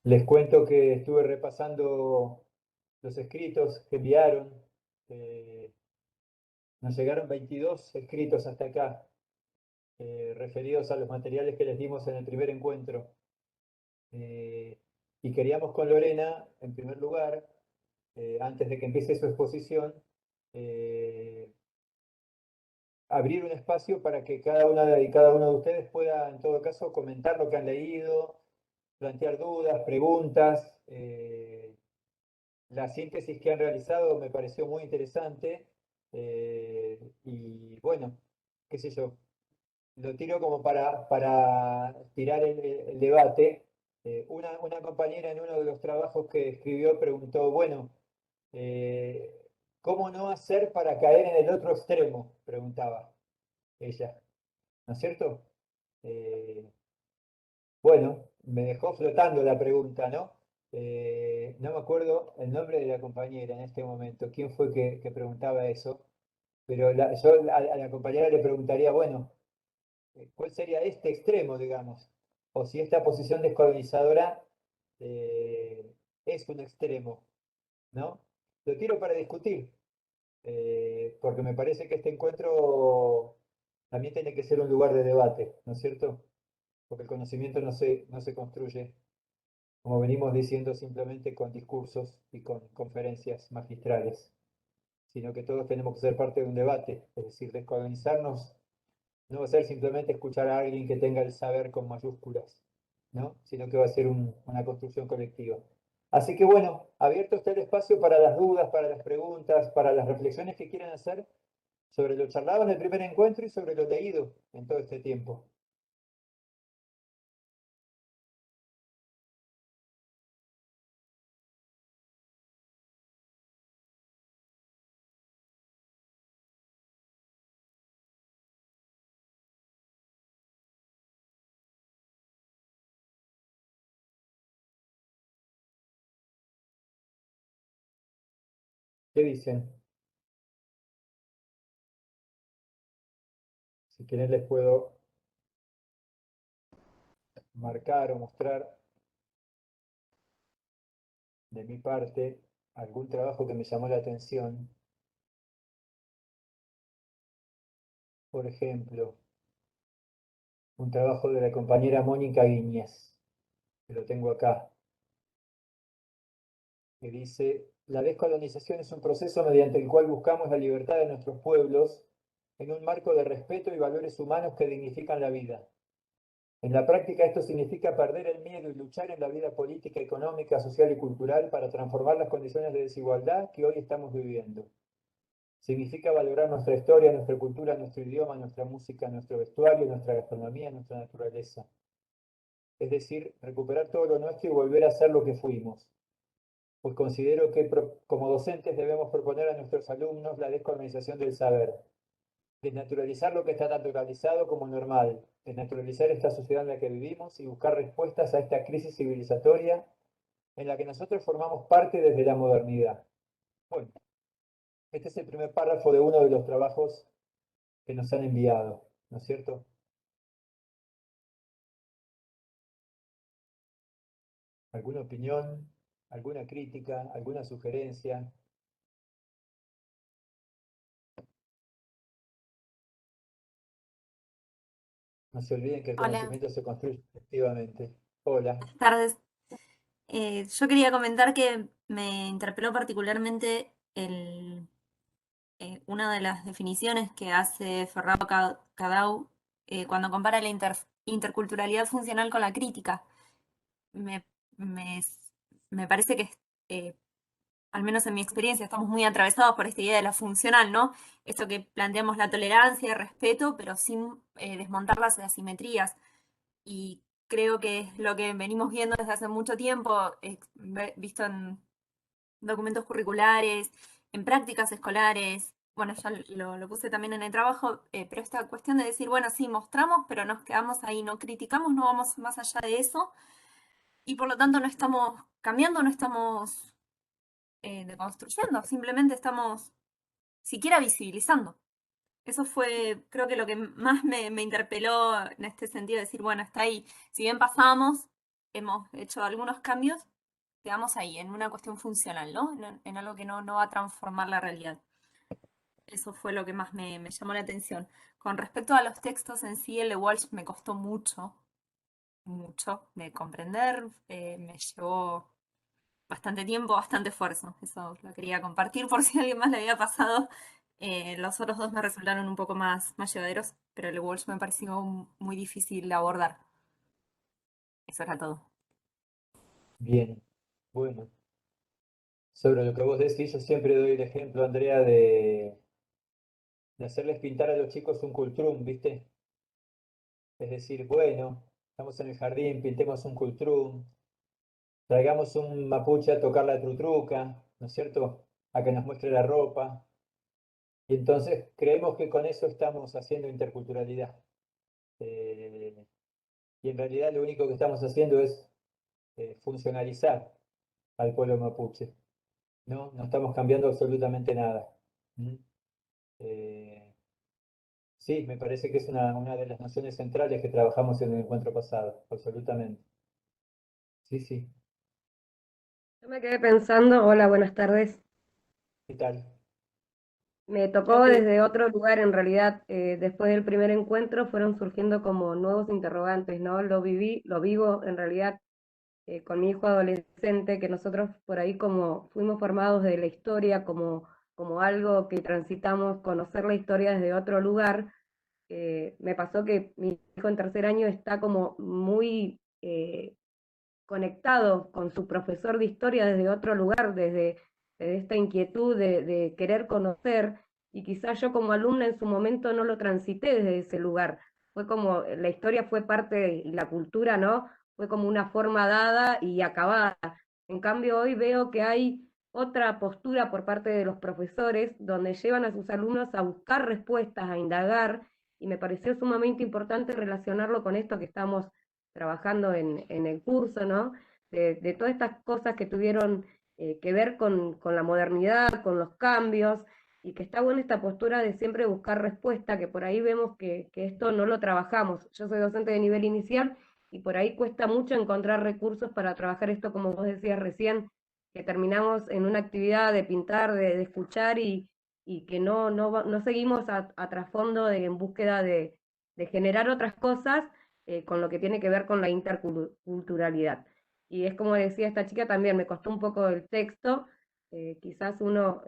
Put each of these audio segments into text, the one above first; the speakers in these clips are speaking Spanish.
Les cuento que estuve repasando los escritos que enviaron. eh, Nos llegaron 22 escritos hasta acá, referidos a los materiales que les dimos en el primer encuentro. Eh, y queríamos con Lorena, en primer lugar, antes de que empiece su exposición, eh, abrir un espacio para que cada una y cada uno de ustedes pueda, en todo caso, comentar lo que han leído, plantear dudas, preguntas. La síntesis que han realizado me pareció muy interesante, y bueno, qué sé yo, lo tiro como para tirar el debate. Una compañera en uno de los trabajos que escribió preguntó, bueno, eh, ¿cómo no hacer para caer en el otro extremo? Preguntaba ella, ¿no es cierto? Eh, bueno, me dejó flotando la pregunta, ¿no? No me acuerdo el nombre de la compañera en este momento, quién fue que preguntaba eso, pero yo a la compañera le preguntaría, bueno, ¿cuál sería este extremo, digamos? O si esta posición descolonizadora es un extremo, ¿no? Lo tiro para discutir, porque me parece que este encuentro también tiene que ser un lugar de debate, ¿no es cierto? Porque el conocimiento no se construye, como venimos diciendo, simplemente con discursos y con conferencias magistrales, sino que todos tenemos que ser parte de un debate, es decir, descolonizarnos no va a ser simplemente escuchar a alguien que tenga el saber con mayúsculas, ¿no? Sino que va a ser una construcción colectiva. Así que bueno, abierto está el espacio para las dudas, para las preguntas, para las reflexiones que quieran hacer sobre lo charlado en el primer encuentro y sobre lo leído en todo este tiempo. ¿Qué dicen? Si quieren les puedo marcar o mostrar de mi parte algún trabajo que me llamó la atención. Por ejemplo, un trabajo de la compañera Mónica Guiñez, que lo tengo acá, que dice, la descolonización es un proceso mediante el cual buscamos la libertad de nuestros pueblos en un marco de respeto y valores humanos que dignifican la vida. En la práctica esto significa perder el miedo y luchar en la vida política, económica, social y cultural para transformar las condiciones de desigualdad que hoy estamos viviendo. Significa valorar nuestra historia, nuestra cultura, nuestro idioma, nuestra música, nuestro vestuario, nuestra gastronomía, nuestra naturaleza. Es decir, recuperar todo lo nuestro y volver a ser lo que fuimos. Pues considero que como docentes debemos proponer a nuestros alumnos la descolonización del saber, desnaturalizar lo que está naturalizado como normal, desnaturalizar esta sociedad en la que vivimos y buscar respuestas a esta crisis civilizatoria en la que nosotros formamos parte desde la modernidad. Bueno, este es el primer párrafo de uno de los trabajos que nos han enviado, ¿no es cierto? ¿Alguna opinión? ¿Alguna crítica? ¿Alguna sugerencia? No se olviden que el Hola, conocimiento se construye efectivamente. Hola. buenas tardes. Yo quería comentar que me interpeló particularmente una de las definiciones que hace Ferrao Cadau cuando compara la interculturalidad funcional con la crítica. Me, me- Me parece que, eh, al menos en mi experiencia, estamos muy atravesados por esta idea de la funcional, ¿no? Esto que planteamos la tolerancia, el respeto, pero sin desmontar las asimetrías. Y creo que es lo que venimos viendo desde hace mucho tiempo, visto en documentos curriculares, en prácticas escolares. Bueno, ya lo puse también en el trabajo, pero esta cuestión de decir, bueno, sí, mostramos, pero nos quedamos ahí, no criticamos, no vamos más allá de eso, y por lo tanto no estamos cambiando, no estamos deconstruyendo, simplemente estamos siquiera visibilizando. Eso fue, creo que lo que más me interpeló en este sentido, de decir, bueno, está ahí, si bien pasamos, hemos hecho algunos cambios, quedamos ahí, en una cuestión funcional, ¿no? En algo que no va a transformar la realidad. Eso fue lo que más me llamó la atención. Con respecto a los textos en sí, el de Walsh me costó mucho, mucho de comprender, me llevó bastante tiempo, bastante esfuerzo. Eso lo quería compartir por si a alguien más le había pasado. Los otros dos me resultaron un poco más llevaderos, pero el de Walsh me pareció muy difícil de abordar. Eso era todo. Bien, bueno. Sobre lo que vos decís, yo siempre doy el ejemplo, Andrea, de hacerles pintar a los chicos un cultrum, ¿viste? Es decir, bueno, estamos en el jardín, pintemos un cultrum, traigamos un mapuche a tocar la trutruca, ¿no es cierto? A que nos muestre la ropa. Y entonces creemos que con eso estamos haciendo interculturalidad. Eh, y en realidad lo único que estamos haciendo es funcionalizar al pueblo mapuche. No, no estamos cambiando absolutamente nada. ¿Mm? Eh, sí, me parece que es una de las nociones centrales que trabajamos en el encuentro pasado, absolutamente. Sí, sí. Yo me quedé pensando, hola, buenas tardes. ¿Qué tal? Me Yo tocó te... desde otro lugar, en realidad, después del primer encuentro fueron surgiendo como nuevos interrogantes, ¿no? Lo viví, lo vivo en realidad con mi hijo adolescente, que nosotros por ahí como fuimos formados de la historia, como algo que transitamos, conocer la historia desde otro lugar. Me pasó que mi hijo en tercer año está como muy conectado con su profesor de historia desde otro lugar, desde esta inquietud de querer conocer, y quizás yo como alumna en su momento no lo transité desde ese lugar. Fue como, la historia fue parte de la cultura, ¿no? Fue como una forma dada y acabada. En cambio, hoy veo que hay otra postura por parte de los profesores, donde llevan a sus alumnos a buscar respuestas, a indagar, y me pareció sumamente importante relacionarlo con esto que estamos trabajando en el curso, ¿no? De todas estas cosas que tuvieron que ver con la modernidad, con los cambios, y que está buena esta postura de siempre buscar respuesta, que por ahí vemos que esto no lo trabajamos. Yo soy docente de nivel inicial y por ahí cuesta mucho encontrar recursos para trabajar esto, como vos decías recién, que terminamos en una actividad de pintar, de escuchar y que no seguimos a trasfondo en búsqueda de generar otras cosas con lo que tiene que ver con la interculturalidad. Y es como decía esta chica también, me costó un poco el texto, quizás uno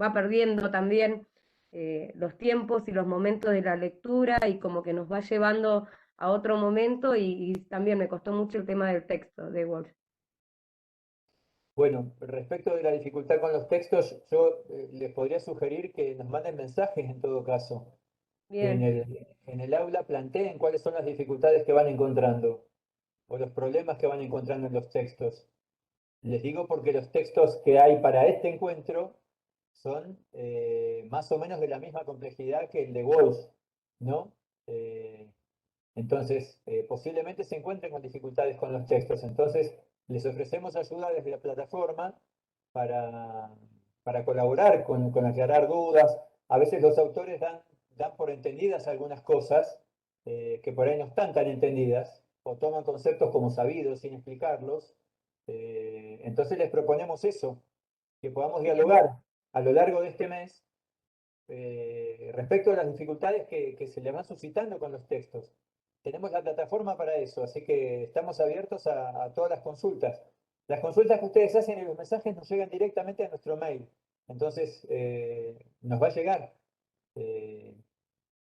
va perdiendo también los tiempos y los momentos de la lectura y como que nos va llevando a otro momento y también me costó mucho el tema del texto de Walsh. Bueno, respecto de la dificultad con los textos, yo les podría sugerir que nos manden mensajes en todo caso. Que Bien, en el aula planteen cuáles son las dificultades que van encontrando o los problemas que van encontrando en los textos. Les digo porque los textos que hay para este encuentro son más o menos de la misma complejidad que el de Walsh, ¿no? Eh, entonces, posiblemente se encuentren con dificultades con los textos. Entonces, les ofrecemos ayuda desde la plataforma para, para colaborar con aclarar dudas. A veces los autores dan por entendidas algunas cosas que por ahí no están tan entendidas o toman conceptos como sabidos sin explicarlos. Entonces les proponemos eso, que podamos bien, dialogar a lo largo de este mes respecto a las dificultades que se le van suscitando con los textos. Tenemos la plataforma para eso, así que estamos abiertos a todas las consultas. Las consultas que ustedes hacen en los mensajes nos llegan directamente a nuestro mail. Entonces, nos va a llegar. Eh,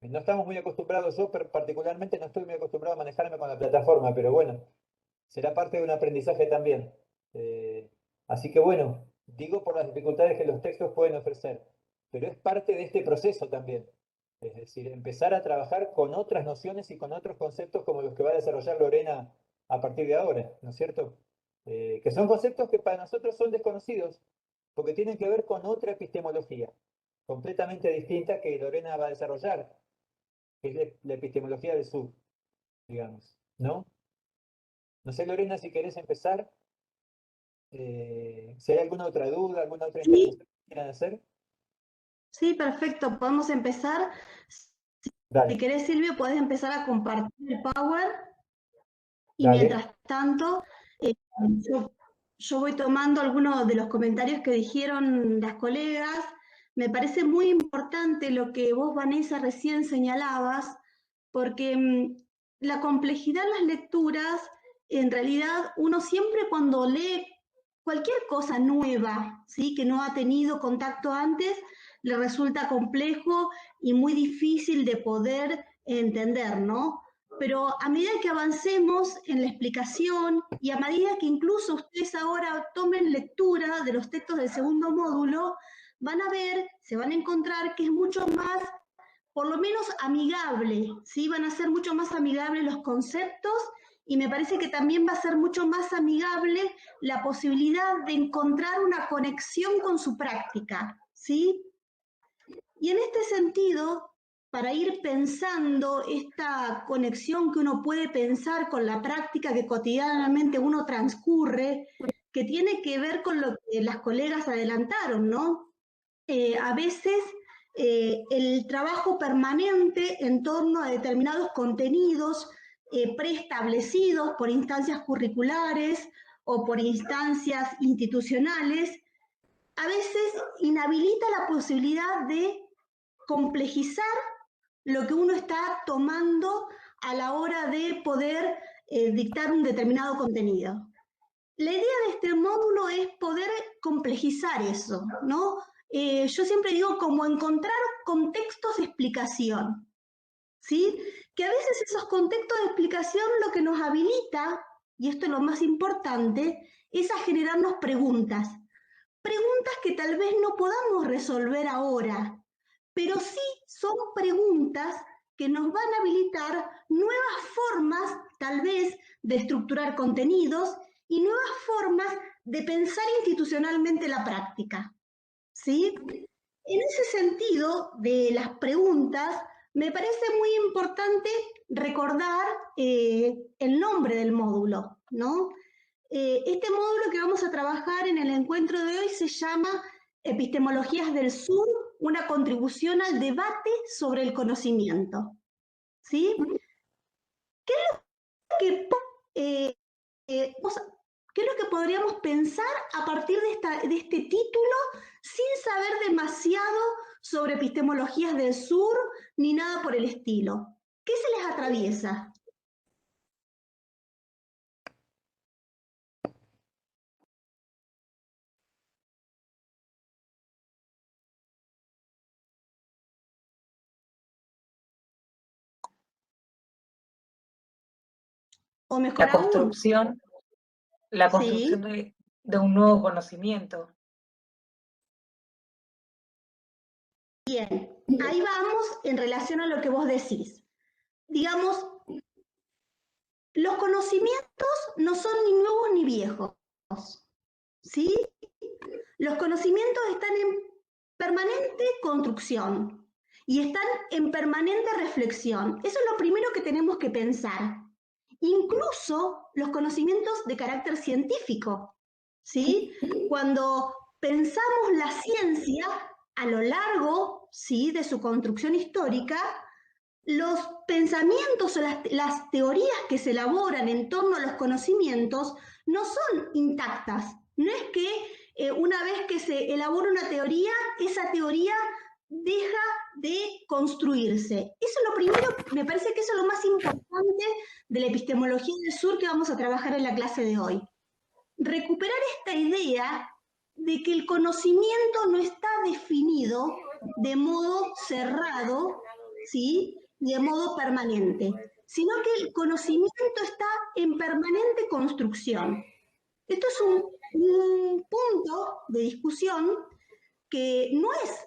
no estamos muy acostumbrados, yo particularmente no estoy muy acostumbrado a manejarme con la plataforma, pero bueno, será parte de un aprendizaje también. Eh, Así que bueno, digo por las dificultades que los textos pueden ofrecer, pero es parte de este proceso también. Es decir, empezar a trabajar con otras nociones y con otros conceptos como los que va a desarrollar Lorena a partir de ahora, ¿no es cierto? Que son conceptos que para nosotros son desconocidos, porque tienen que ver con otra epistemología, completamente distinta que Lorena va a desarrollar, que es la epistemología del sur, digamos, ¿no? No sé, Lorena, si querés empezar. Si hay alguna otra duda, alguna otra Sí, intervención que quieran hacer, sí, perfecto. Podemos empezar. Si dale, querés, Silvio, podés empezar a compartir el Power y dale. mientras tanto Yo voy tomando algunos de los comentarios que dijeron las colegas. Me parece muy importante lo que vos, Vanessa, recién señalabas, porque la complejidad en las lecturas, en realidad, uno siempre cuando lee cualquier cosa nueva, ¿sí?, que no ha tenido contacto antes, le resulta complejo y muy difícil de poder entender, ¿no? Pero a medida que avancemos en la explicación y a medida que incluso ustedes ahora tomen lectura de los textos del segundo módulo, van a ver, se van a encontrar que es mucho más, por lo menos amigable, ¿sí? Van a ser mucho más amigables los conceptos y me parece que también va a ser mucho más amigable la posibilidad de encontrar una conexión con su práctica, ¿sí? Y en este sentido, para ir pensando esta conexión que uno puede pensar con la práctica que cotidianamente uno transcurre, que tiene que ver con lo que las colegas adelantaron, ¿no? A veces el trabajo permanente en torno a determinados contenidos preestablecidos por instancias curriculares o por instancias institucionales, a veces inhabilita la posibilidad de complejizar lo que uno está tomando a la hora de poder dictar un determinado contenido. La idea de este módulo es poder complejizar eso, ¿no? Yo siempre digo como encontrar contextos de explicación, ¿sí? Que a veces esos contextos de explicación lo que nos habilita, y esto es lo más importante, es a generarnos preguntas. Preguntas que tal vez no podamos resolver ahora, pero sí son preguntas que nos van a habilitar nuevas formas, tal vez, de estructurar contenidos y nuevas formas de pensar institucionalmente la práctica, ¿sí? En ese sentido de las preguntas, me parece muy importante recordar el nombre del módulo, ¿no? Este módulo que vamos a trabajar en el encuentro de hoy se llama Epistemologías del Sur, una contribución al debate sobre el conocimiento, ¿sí? ¿Qué es lo que podríamos pensar a partir de este título sin saber demasiado sobre epistemologías del sur ni nada por el estilo? ¿Qué se les atraviesa? O mejor La aún, construcción ¿sí? de un nuevo conocimiento. Bien, ahí vamos en relación a lo que vos decís. Digamos, los conocimientos no son ni nuevos ni viejos, ¿sí? Los conocimientos están en permanente construcción y están en permanente reflexión. Eso es lo primero que tenemos que pensar. Incluso los conocimientos de carácter científico, ¿sí? Cuando pensamos la ciencia a lo largo, ¿sí?, de su construcción histórica, los pensamientos o las teorías que se elaboran en torno a los conocimientos no son intactas. No es que una vez que se elabora una teoría, esa teoría deja de construirse. Eso es lo primero, me parece que eso es lo más importante de la epistemología del sur que vamos a trabajar en la clase de hoy. Recuperar esta idea de que el conocimiento no está definido de modo cerrado, ¿sí?, de modo permanente, sino que el conocimiento está en permanente construcción. Esto es un punto de discusión que no es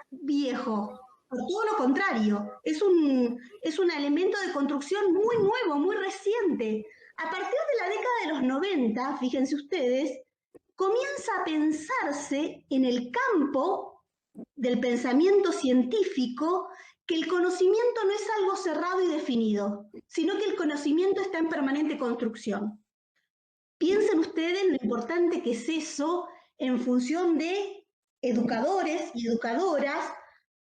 viejo, por todo lo contrario, es un elemento de construcción muy nuevo, muy reciente. A partir de la década de los 90, fíjense ustedes, comienza a pensarse en el campo del pensamiento científico que el conocimiento no es algo cerrado y definido, sino que el conocimiento está en permanente construcción. Piensen ustedes lo importante que es eso en función de educadores y educadoras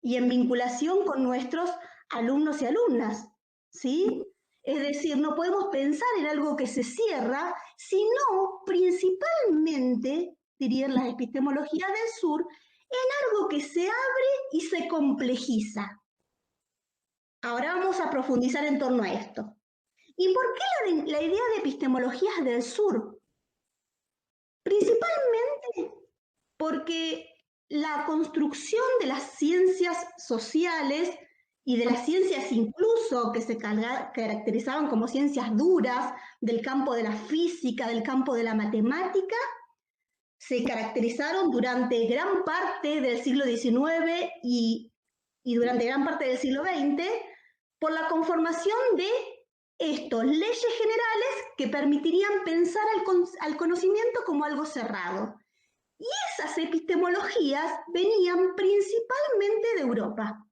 y en vinculación con nuestros alumnos y alumnas, ¿sí? Es decir, no podemos pensar en algo que se cierra, sino principalmente, dirían las epistemologías del sur, en algo que se abre y se complejiza. Ahora vamos a profundizar en torno a esto. ¿Y por qué la idea de epistemologías del sur? Principalmente porque la construcción de las ciencias sociales y de las ciencias incluso que se caracterizaban como ciencias duras, del campo de la física, del campo de la matemática, se caracterizaron durante gran parte del siglo XIX y durante gran parte del siglo XX por la conformación de estos leyes generales que permitirían pensar al conocimiento como algo cerrado. Y esas epistemologías venían principalmente de Europa,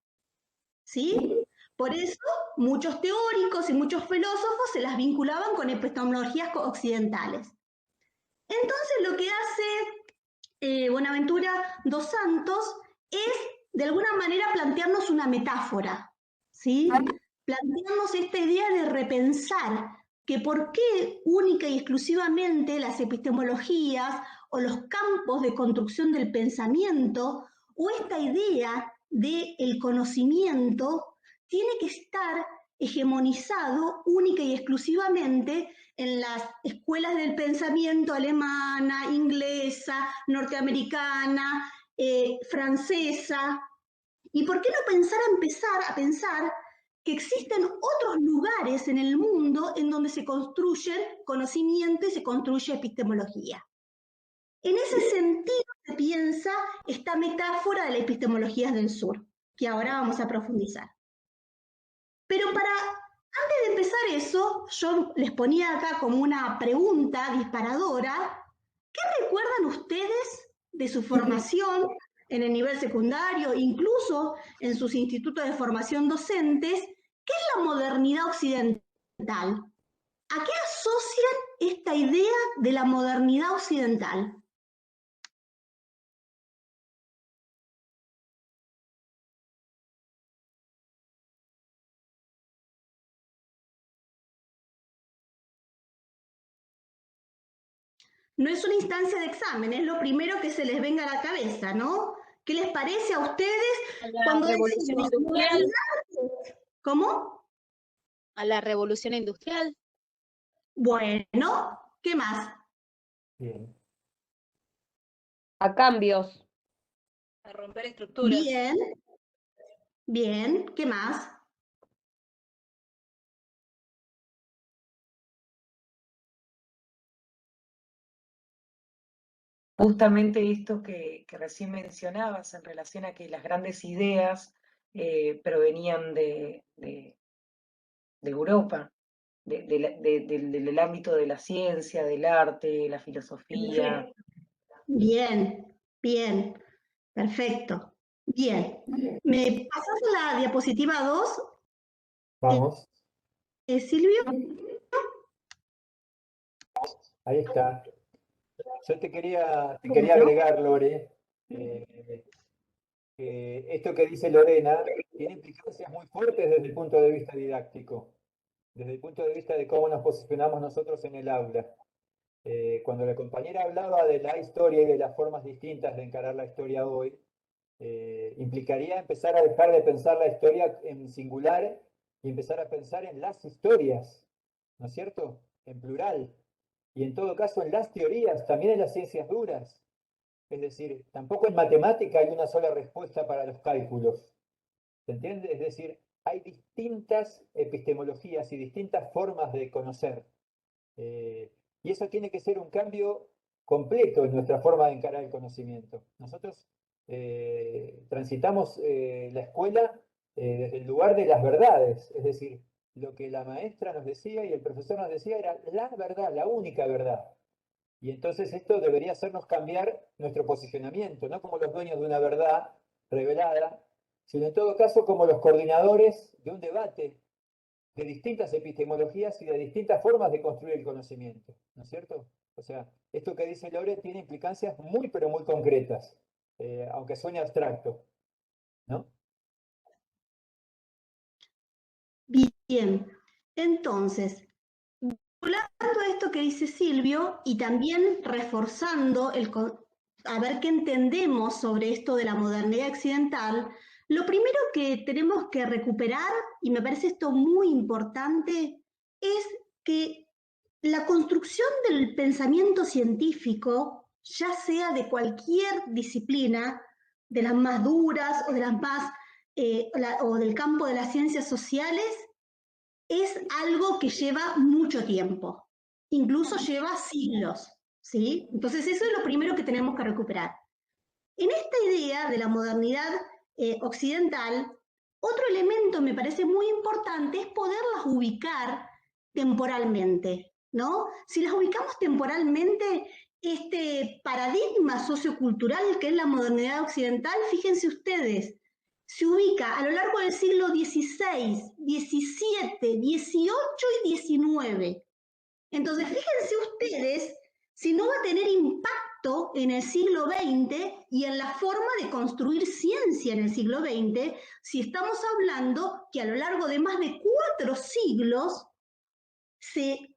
¿sí? Por eso muchos teóricos y muchos filósofos se las vinculaban con epistemologías occidentales. Entonces lo que hace Bonaventura dos Santos es de alguna manera plantearnos una metáfora, ¿sí? Plantearnos esta idea de repensar que por qué única y exclusivamente las epistemologías o los campos de construcción del pensamiento o esta idea del conocimiento tiene que estar hegemonizado única y exclusivamente en las escuelas del pensamiento alemana, inglesa, norteamericana, francesa. ¿Y por qué no empezar a pensar que existen otros lugares en el mundo en donde se construye conocimiento y se construye epistemología? En ese sentido se piensa esta metáfora de las epistemologías del sur, que ahora vamos a profundizar. Pero antes de empezar eso, yo les ponía acá como una pregunta disparadora. ¿Qué recuerdan ustedes de su formación en el nivel secundario, incluso en sus institutos de formación docentes? ¿Qué es la modernidad occidental? ¿A qué asocian esta idea de la modernidad occidental? No es una instancia de examen, es lo primero que se les venga a la cabeza, ¿no? ¿Qué les parece a ustedes cuando revolución decimos industrial? ¿Cómo? A la revolución industrial. Bueno, ¿qué más? Bien. A cambios. A romper estructuras. Bien, bien, ¿qué más? Justamente esto que recién mencionabas en relación a que las grandes ideas provenían de Europa, del ámbito de la ciencia, del arte, la filosofía. Bien, bien, perfecto. Bien. ¿Me pasas la diapositiva 2, Vamos, Silvio? ahí está. Yo te quería agregar, Lore, que esto que dice Lorena tiene implicancias muy fuertes desde el punto de vista didáctico, desde el punto de vista de cómo nos posicionamos nosotros en el aula. Cuando la compañera hablaba de la historia y de las formas distintas de encarar la historia hoy, implicaría empezar a dejar de pensar la historia en singular y empezar a pensar en las historias, ¿no es cierto? En plural. Y en todo caso en las teorías, también en las ciencias duras. Es decir, tampoco en matemática hay una sola respuesta para los cálculos. ¿Se entiende? Es decir, hay distintas epistemologías y distintas formas de conocer. Y eso tiene que ser un cambio completo en nuestra forma de encarar el conocimiento. Nosotros transitamos la escuela desde el lugar de las verdades, es decir, lo que la maestra nos decía y el profesor nos decía era la verdad, la única verdad. Y entonces esto debería hacernos cambiar nuestro posicionamiento, no como los dueños de una verdad revelada, sino en todo caso como los coordinadores de un debate de distintas epistemologías y de distintas formas de construir el conocimiento, ¿no es cierto? O sea, esto que dice Lore tiene implicancias muy, pero muy concretas, aunque suene abstracto, ¿no? Bien. Entonces, vinculando esto que dice Silvio y también reforzando a ver qué entendemos sobre esto de la modernidad occidental, lo primero que tenemos que recuperar, y me parece esto muy importante, es que la construcción del pensamiento científico, ya sea de cualquier disciplina, de las más duras o de las más, o del campo de las ciencias sociales, es algo que lleva mucho tiempo, incluso lleva siglos, ¿sí? Entonces eso es lo primero que tenemos que recuperar. En esta idea de la modernidad occidental, otro elemento me parece muy importante es poderlas ubicar temporalmente, ¿no? Si las ubicamos temporalmente, este paradigma sociocultural que es la modernidad occidental, fíjense ustedes, se ubica a lo largo del siglo XVI, XVII, XVIII y XIX. Entonces, fíjense ustedes si no va a tener impacto en el siglo XX y en la forma de construir ciencia en el siglo XX, si estamos hablando que a lo largo de más de 4 siglos se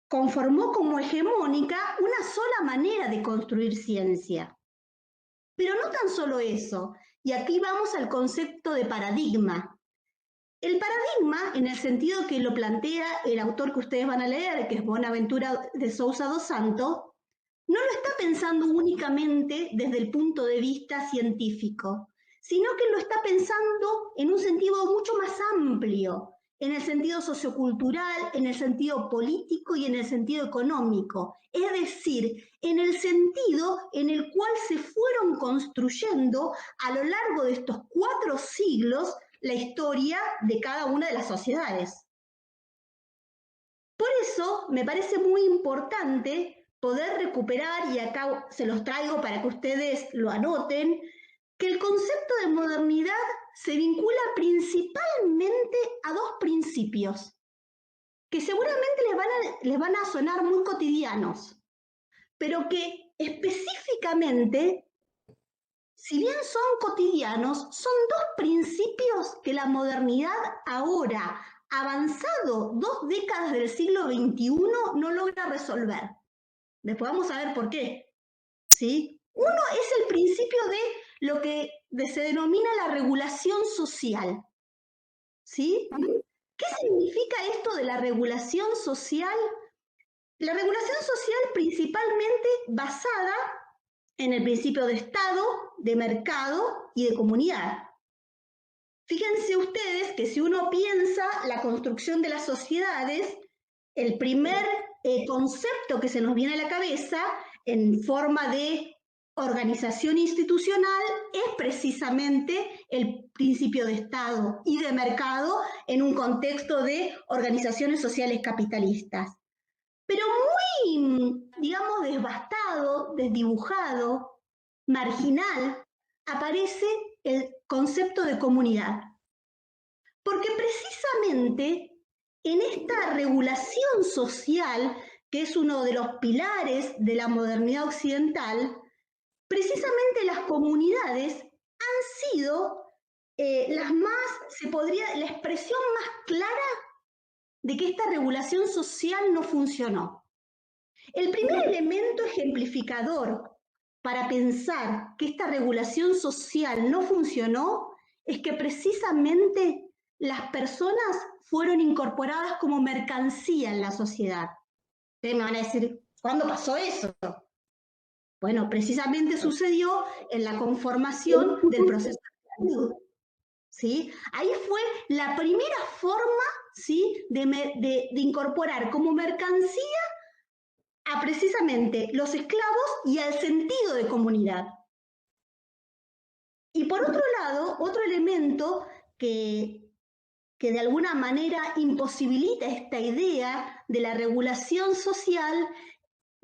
conformó como hegemónica una sola manera de construir ciencia. Pero no tan solo eso, y aquí vamos al concepto de paradigma. El paradigma, en el sentido que lo plantea el autor que ustedes van a leer, que es Bonaventura de Sousa dos Santos, no lo está pensando únicamente desde el punto de vista científico, sino que lo está pensando en un sentido mucho más amplio, en el sentido sociocultural, en el sentido político y en el sentido económico, es decir, en el sentido en el cual se fueron construyendo a lo largo de estos 4 siglos la historia de cada una de las sociedades. Por eso me parece muy importante poder recuperar, y acá se los traigo para que ustedes lo anoten, que el concepto de modernidad se vincula principalmente a 2 principios, que seguramente les van a sonar muy cotidianos, pero que específicamente, si bien son cotidianos, son 2 principios que la modernidad ahora, avanzado 2 décadas del siglo XXI, no logra resolver. Después vamos a ver por qué, ¿sí? Uno es el principio de lo que se denomina la regulación social, ¿sí? ¿Qué significa esto de la regulación social? La regulación social principalmente basada en el principio de Estado, de mercado y de comunidad. Fíjense ustedes que si uno piensa la construcción de las sociedades, el primer concepto que se nos viene a la cabeza en forma de organización institucional es precisamente el principio de Estado y de mercado en un contexto de organizaciones sociales capitalistas. Pero muy, digamos, devastado, desdibujado, marginal, aparece el concepto de comunidad. Porque precisamente en esta regulación social, que es uno de los pilares de la modernidad occidental, precisamente las comunidades han sido la expresión más clara de que esta regulación social no funcionó. El primer elemento ejemplificador para pensar que esta regulación social no funcionó es que precisamente las personas fueron incorporadas como mercancía en la sociedad. Ustedes me van a decir, ¿cuándo pasó eso? Bueno, precisamente sucedió en la conformación del proceso de esclavitud, ¿sí? Ahí fue la primera forma, ¿sí?, de incorporar como mercancía a precisamente los esclavos y al sentido de comunidad. Y por otro lado, otro elemento que de alguna manera imposibilita esta idea de la regulación social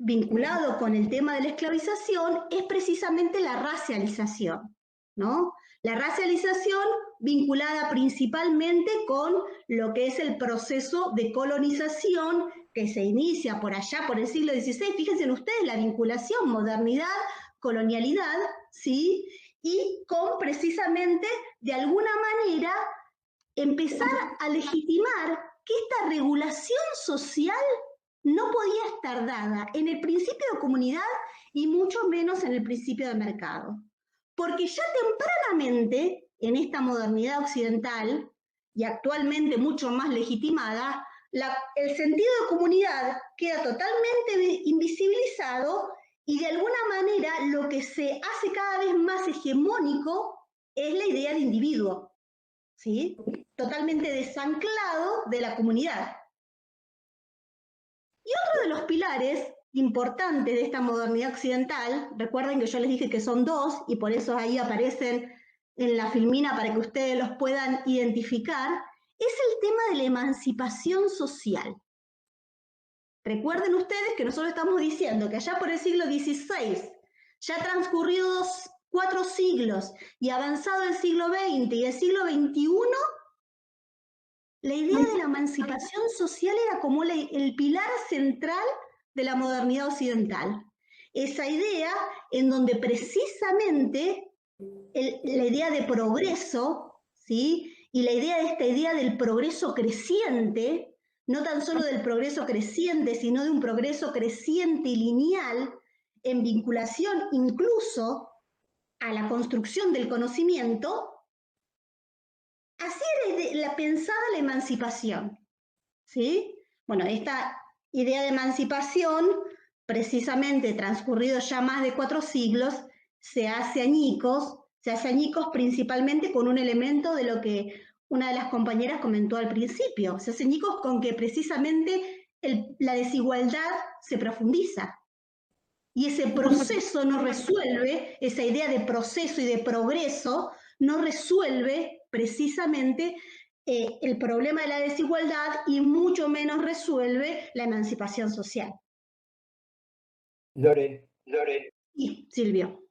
vinculado con el tema de la esclavización es precisamente la racialización, ¿no? La racialización vinculada principalmente con lo que es el proceso de colonización que se inicia por allá, por el siglo XVI. Fíjense ustedes la vinculación, modernidad, colonialidad, ¿sí? Y con precisamente, de alguna manera, empezar a legitimar que esta regulación social no podía estar dada en el principio de comunidad y mucho menos en el principio de mercado. Porque ya tempranamente, en esta modernidad occidental, y actualmente mucho más legitimada, el sentido de comunidad queda totalmente invisibilizado y de alguna manera lo que se hace cada vez más hegemónico es la idea de individuo, ¿sí? Totalmente desanclado de la comunidad. Y otro de los pilares importantes de esta modernidad occidental, recuerden que yo les dije que son dos y por eso ahí aparecen en la filmina para que ustedes los puedan identificar, es el tema de la emancipación social. Recuerden ustedes que nosotros estamos diciendo que allá por el siglo XVI, ya transcurridos 4 siglos y avanzado el siglo XX y el siglo XXI, la idea de la emancipación social era como el pilar central de la modernidad occidental. Esa idea en donde precisamente la idea de progreso, ¿sí? Y la idea de esta idea del progreso creciente, no tan solo del progreso creciente, sino de un progreso creciente y lineal, en vinculación incluso a la construcción del conocimiento, así era la pensada la emancipación, ¿sí? Bueno, esta idea de emancipación, precisamente transcurridos ya más de 4 siglos, se hace añicos principalmente con un elemento de lo que una de las compañeras comentó al principio, se hace añicos con que precisamente la desigualdad se profundiza. Y ese proceso no resuelve, esa idea de proceso y de progreso, no resuelve precisamente el problema de la desigualdad y mucho menos resuelve la emancipación social. Lore, Sí, Silvio.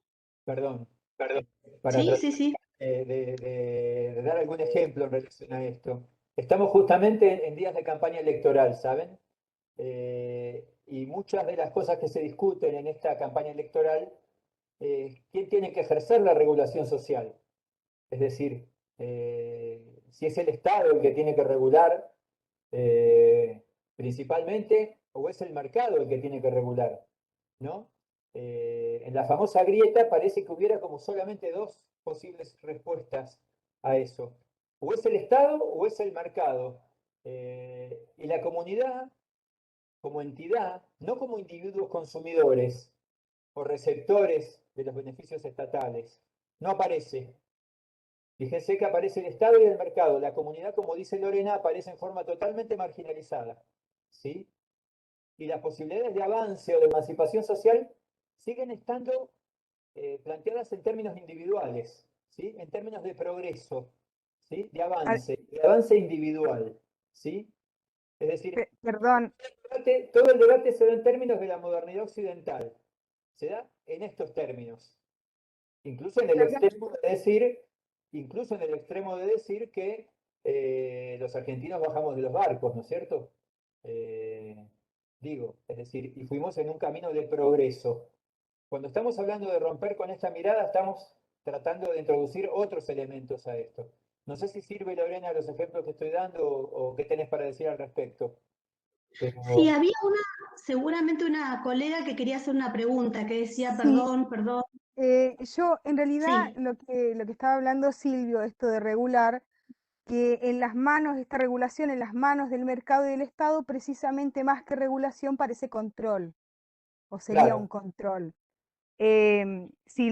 perdón, para Sí, tratar sí, sí. de dar algún ejemplo en relación a esto. Estamos justamente en días de campaña electoral, ¿saben? Y muchas de las cosas que se discuten en esta campaña electoral, ¿quién tiene que ejercer la regulación social? Es decir, si es el Estado el que tiene que regular principalmente, o es el mercado el que tiene que regular, ¿no? En la famosa grieta parece que hubiera como solamente 2 posibles respuestas a eso. O es el Estado o es el mercado. Y la comunidad, como entidad, no como individuos consumidores o receptores de los beneficios estatales, no aparece. Fíjense que aparece el Estado y el mercado. La comunidad, como dice Lorena, aparece en forma totalmente marginalizada, ¿sí? Y las posibilidades de avance o de emancipación social siguen estando planteadas en términos individuales, ¿sí? En términos de progreso, ¿sí? De avance individual, ¿sí? Es decir, Perdón, todo el debate se da en términos de la modernidad occidental, se da en estos términos. Incluso en el extremo de decir que los argentinos bajamos de los barcos, ¿no es cierto? Es decir, y fuimos en un camino de progreso. Cuando estamos hablando de romper con esta mirada, estamos tratando de introducir otros elementos a esto. No sé si sirve, Lorena, los ejemplos que estoy dando o qué tenés para decir al respecto. Pero... Sí, había seguramente una colega que quería hacer una pregunta, que decía, sí. perdón. Yo, en realidad, Sí. lo que estaba hablando Silvio, esto de regular, que en las manos, esta regulación en las manos del mercado y del Estado, precisamente más que regulación parece control, o sería Claro. un control. Si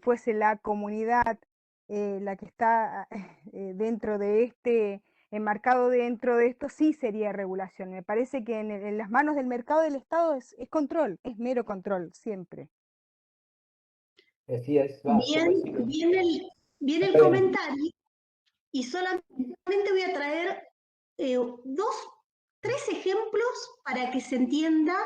fuese la comunidad la que está dentro de este, enmarcado dentro de esto, sí sería regulación. Me parece que en las manos del mercado y del Estado es control, es mero control, siempre. Así es, Bien el comentario, y solamente voy a traer 3 ejemplos para que se entienda.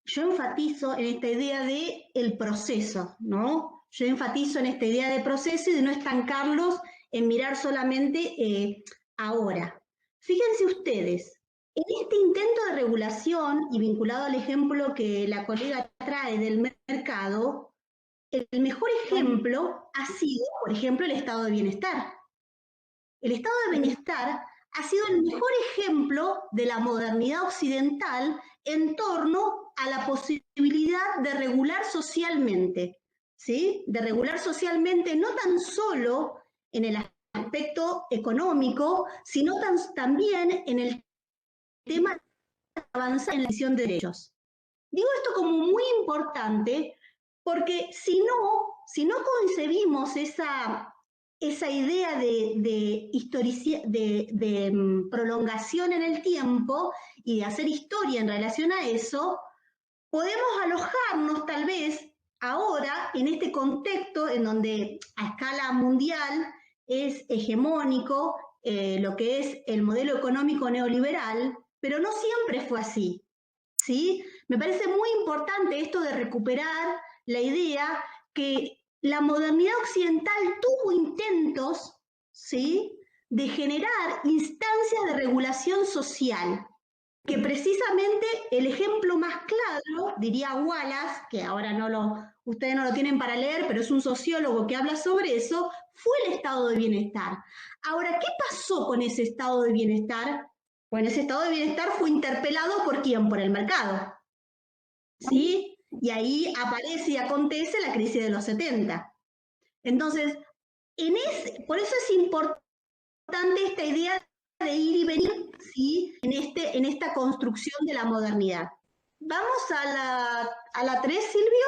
Yo enfatizo en esta idea de el proceso, ¿no? Yo enfatizo en esta idea de proceso y de no estancarlos en mirar solamente ahora. Fíjense ustedes, en este intento de regulación y vinculado al ejemplo que la colega trae del mercado, el mejor ejemplo ha sido, por ejemplo, el estado de bienestar. El estado de bienestar ha sido el mejor ejemplo de la modernidad occidental en torno a la posibilidad de regular socialmente, ¿sí? De regular socialmente no tan solo en el aspecto económico, sino también en el tema de avanzar en la visión de derechos. Digo esto como muy importante porque si no concebimos esa idea de prolongación en el tiempo y de hacer historia en relación a eso, podemos alojarnos tal vez ahora en este contexto en donde a escala mundial es hegemónico lo que es el modelo económico neoliberal, pero no siempre fue así, ¿sí? Me parece muy importante esto de recuperar la idea que la modernidad occidental tuvo intentos, ¿sí?, de generar instancias de regulación social, que precisamente el ejemplo más claro, diría Wallace, que ahora ustedes no lo tienen para leer, pero es un sociólogo que habla sobre eso, fue el estado de bienestar. Ahora, ¿qué pasó con ese estado de bienestar? Bueno, ese estado de bienestar fue interpelado ¿por quién? Por el mercado, ¿sí? Y ahí aparece y acontece la crisis de los 70. Entonces, por eso es importante esta idea de ir y venir, ¿sí?, en esta construcción de la modernidad. Vamos a la 3, Silvio.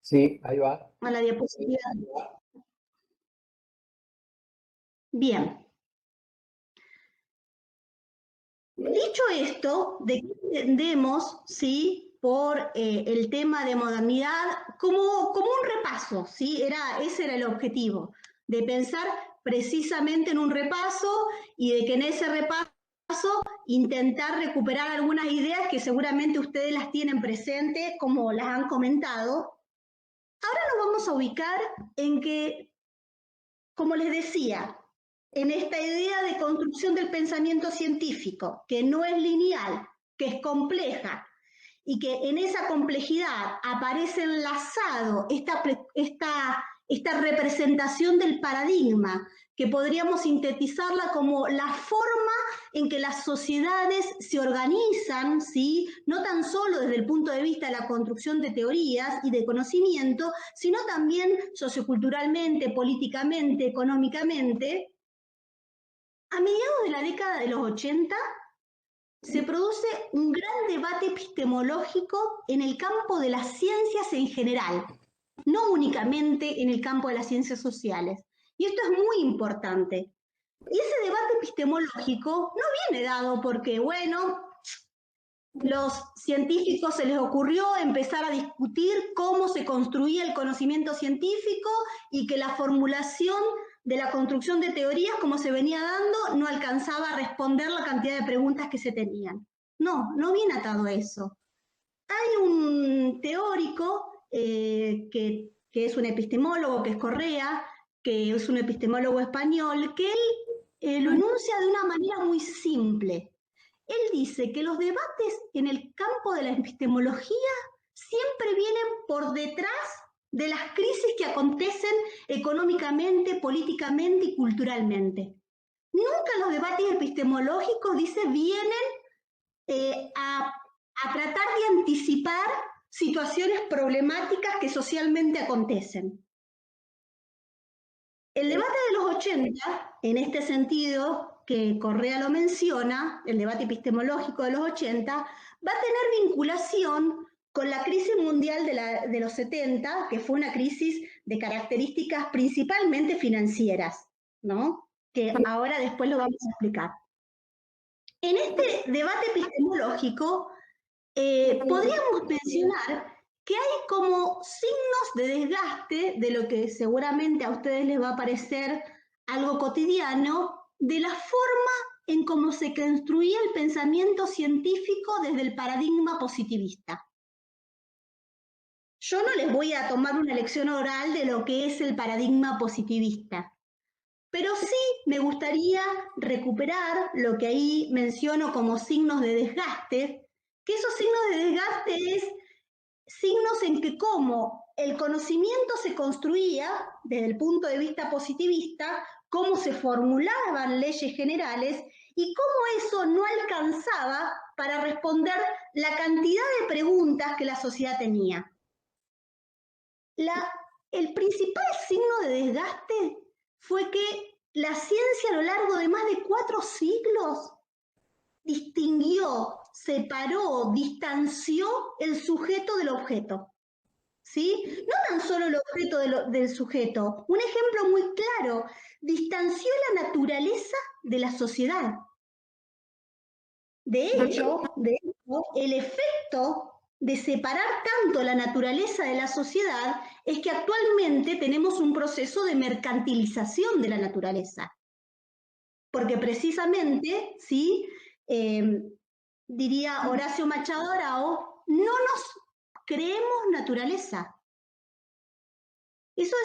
Sí, ahí va. A la diapositiva. Bien. Dicho esto, ¿de qué entendemos, sí, por el tema de modernidad como un repaso? ¿Sí? Ese era el objetivo, de pensar precisamente en un repaso y de que en ese repaso intentar recuperar algunas ideas que seguramente ustedes las tienen presentes, como las han comentado. Ahora nos vamos a ubicar en que, como les decía, en esta idea de construcción del pensamiento científico, que no es lineal, que es compleja, y que en esa complejidad aparece enlazado esta representación del paradigma, que podríamos sintetizarla como la forma en que las sociedades se organizan, ¿sí?, no tan solo desde el punto de vista de la construcción de teorías y de conocimiento, sino también socioculturalmente, políticamente, económicamente. A mediados de la década de los 80 se produce un gran debate epistemológico en el campo de las ciencias en general, no únicamente en el campo de las ciencias sociales. Y esto es muy importante. Y ese debate epistemológico no viene dado porque, bueno, los científicos se les ocurrió empezar a discutir cómo se construía el conocimiento científico y que la formulación de la construcción de teorías, como se venía dando, no alcanzaba a responder la cantidad de preguntas que se tenían. No viene atado a eso. Hay un teórico que es un epistemólogo, que es Correa, que es un epistemólogo español, que él lo enuncia de una manera muy simple. Él dice que los debates en el campo de la epistemología siempre vienen por detrás de las crisis que acontecen económicamente, políticamente y culturalmente. Nunca los debates epistemológicos, dice, vienen a tratar de anticipar situaciones problemáticas que socialmente acontecen. El debate de los 80, en este sentido, que Correa lo menciona, el debate epistemológico de los 80, va a tener vinculación con la crisis mundial de los 70, que fue una crisis de características principalmente financieras, ¿no?, que ahora después lo vamos a explicar. En este debate epistemológico podríamos mencionar que hay como signos de desgaste de lo que seguramente a ustedes les va a parecer algo cotidiano, de la forma en cómo se construía el pensamiento científico desde el paradigma positivista. Yo no les voy a tomar una lección oral de lo que es el paradigma positivista, pero sí me gustaría recuperar lo que ahí menciono como signos de desgaste, que esos signos de desgaste es signos en que como el conocimiento se construía desde el punto de vista positivista, cómo se formulaban leyes generales y cómo eso no alcanzaba para responder la cantidad de preguntas que la sociedad tenía. El principal signo de desgaste fue que la ciencia a lo largo de más de 4 siglos distinguió, separó, distanció el sujeto del objeto. ¿Sí? No tan solo el objeto del sujeto. Un ejemplo muy claro, distanció la naturaleza de la sociedad. De hecho, el efecto de separar tanto la naturaleza de la sociedad es que actualmente tenemos un proceso de mercantilización de la naturaleza. Porque precisamente, ¿sí? Diría Horacio Machado Arao, no nos creemos naturaleza. Eso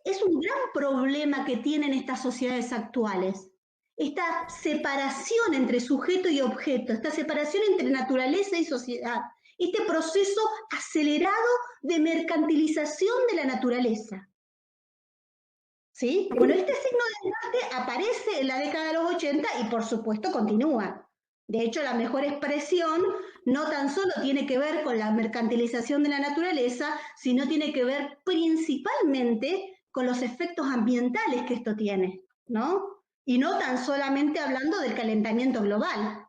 es un gran problema que tienen estas sociedades actuales. Esta separación entre sujeto y objeto, esta separación entre naturaleza y sociedad, este proceso acelerado de mercantilización de la naturaleza. ¿Sí? Bueno, este signo de desgaste aparece en la década de los 80 y por supuesto continúa. De hecho, la mejor expresión no tan solo tiene que ver con la mercantilización de la naturaleza, sino tiene que ver principalmente con los efectos ambientales que esto tiene, ¿no? Y no tan solamente hablando del calentamiento global,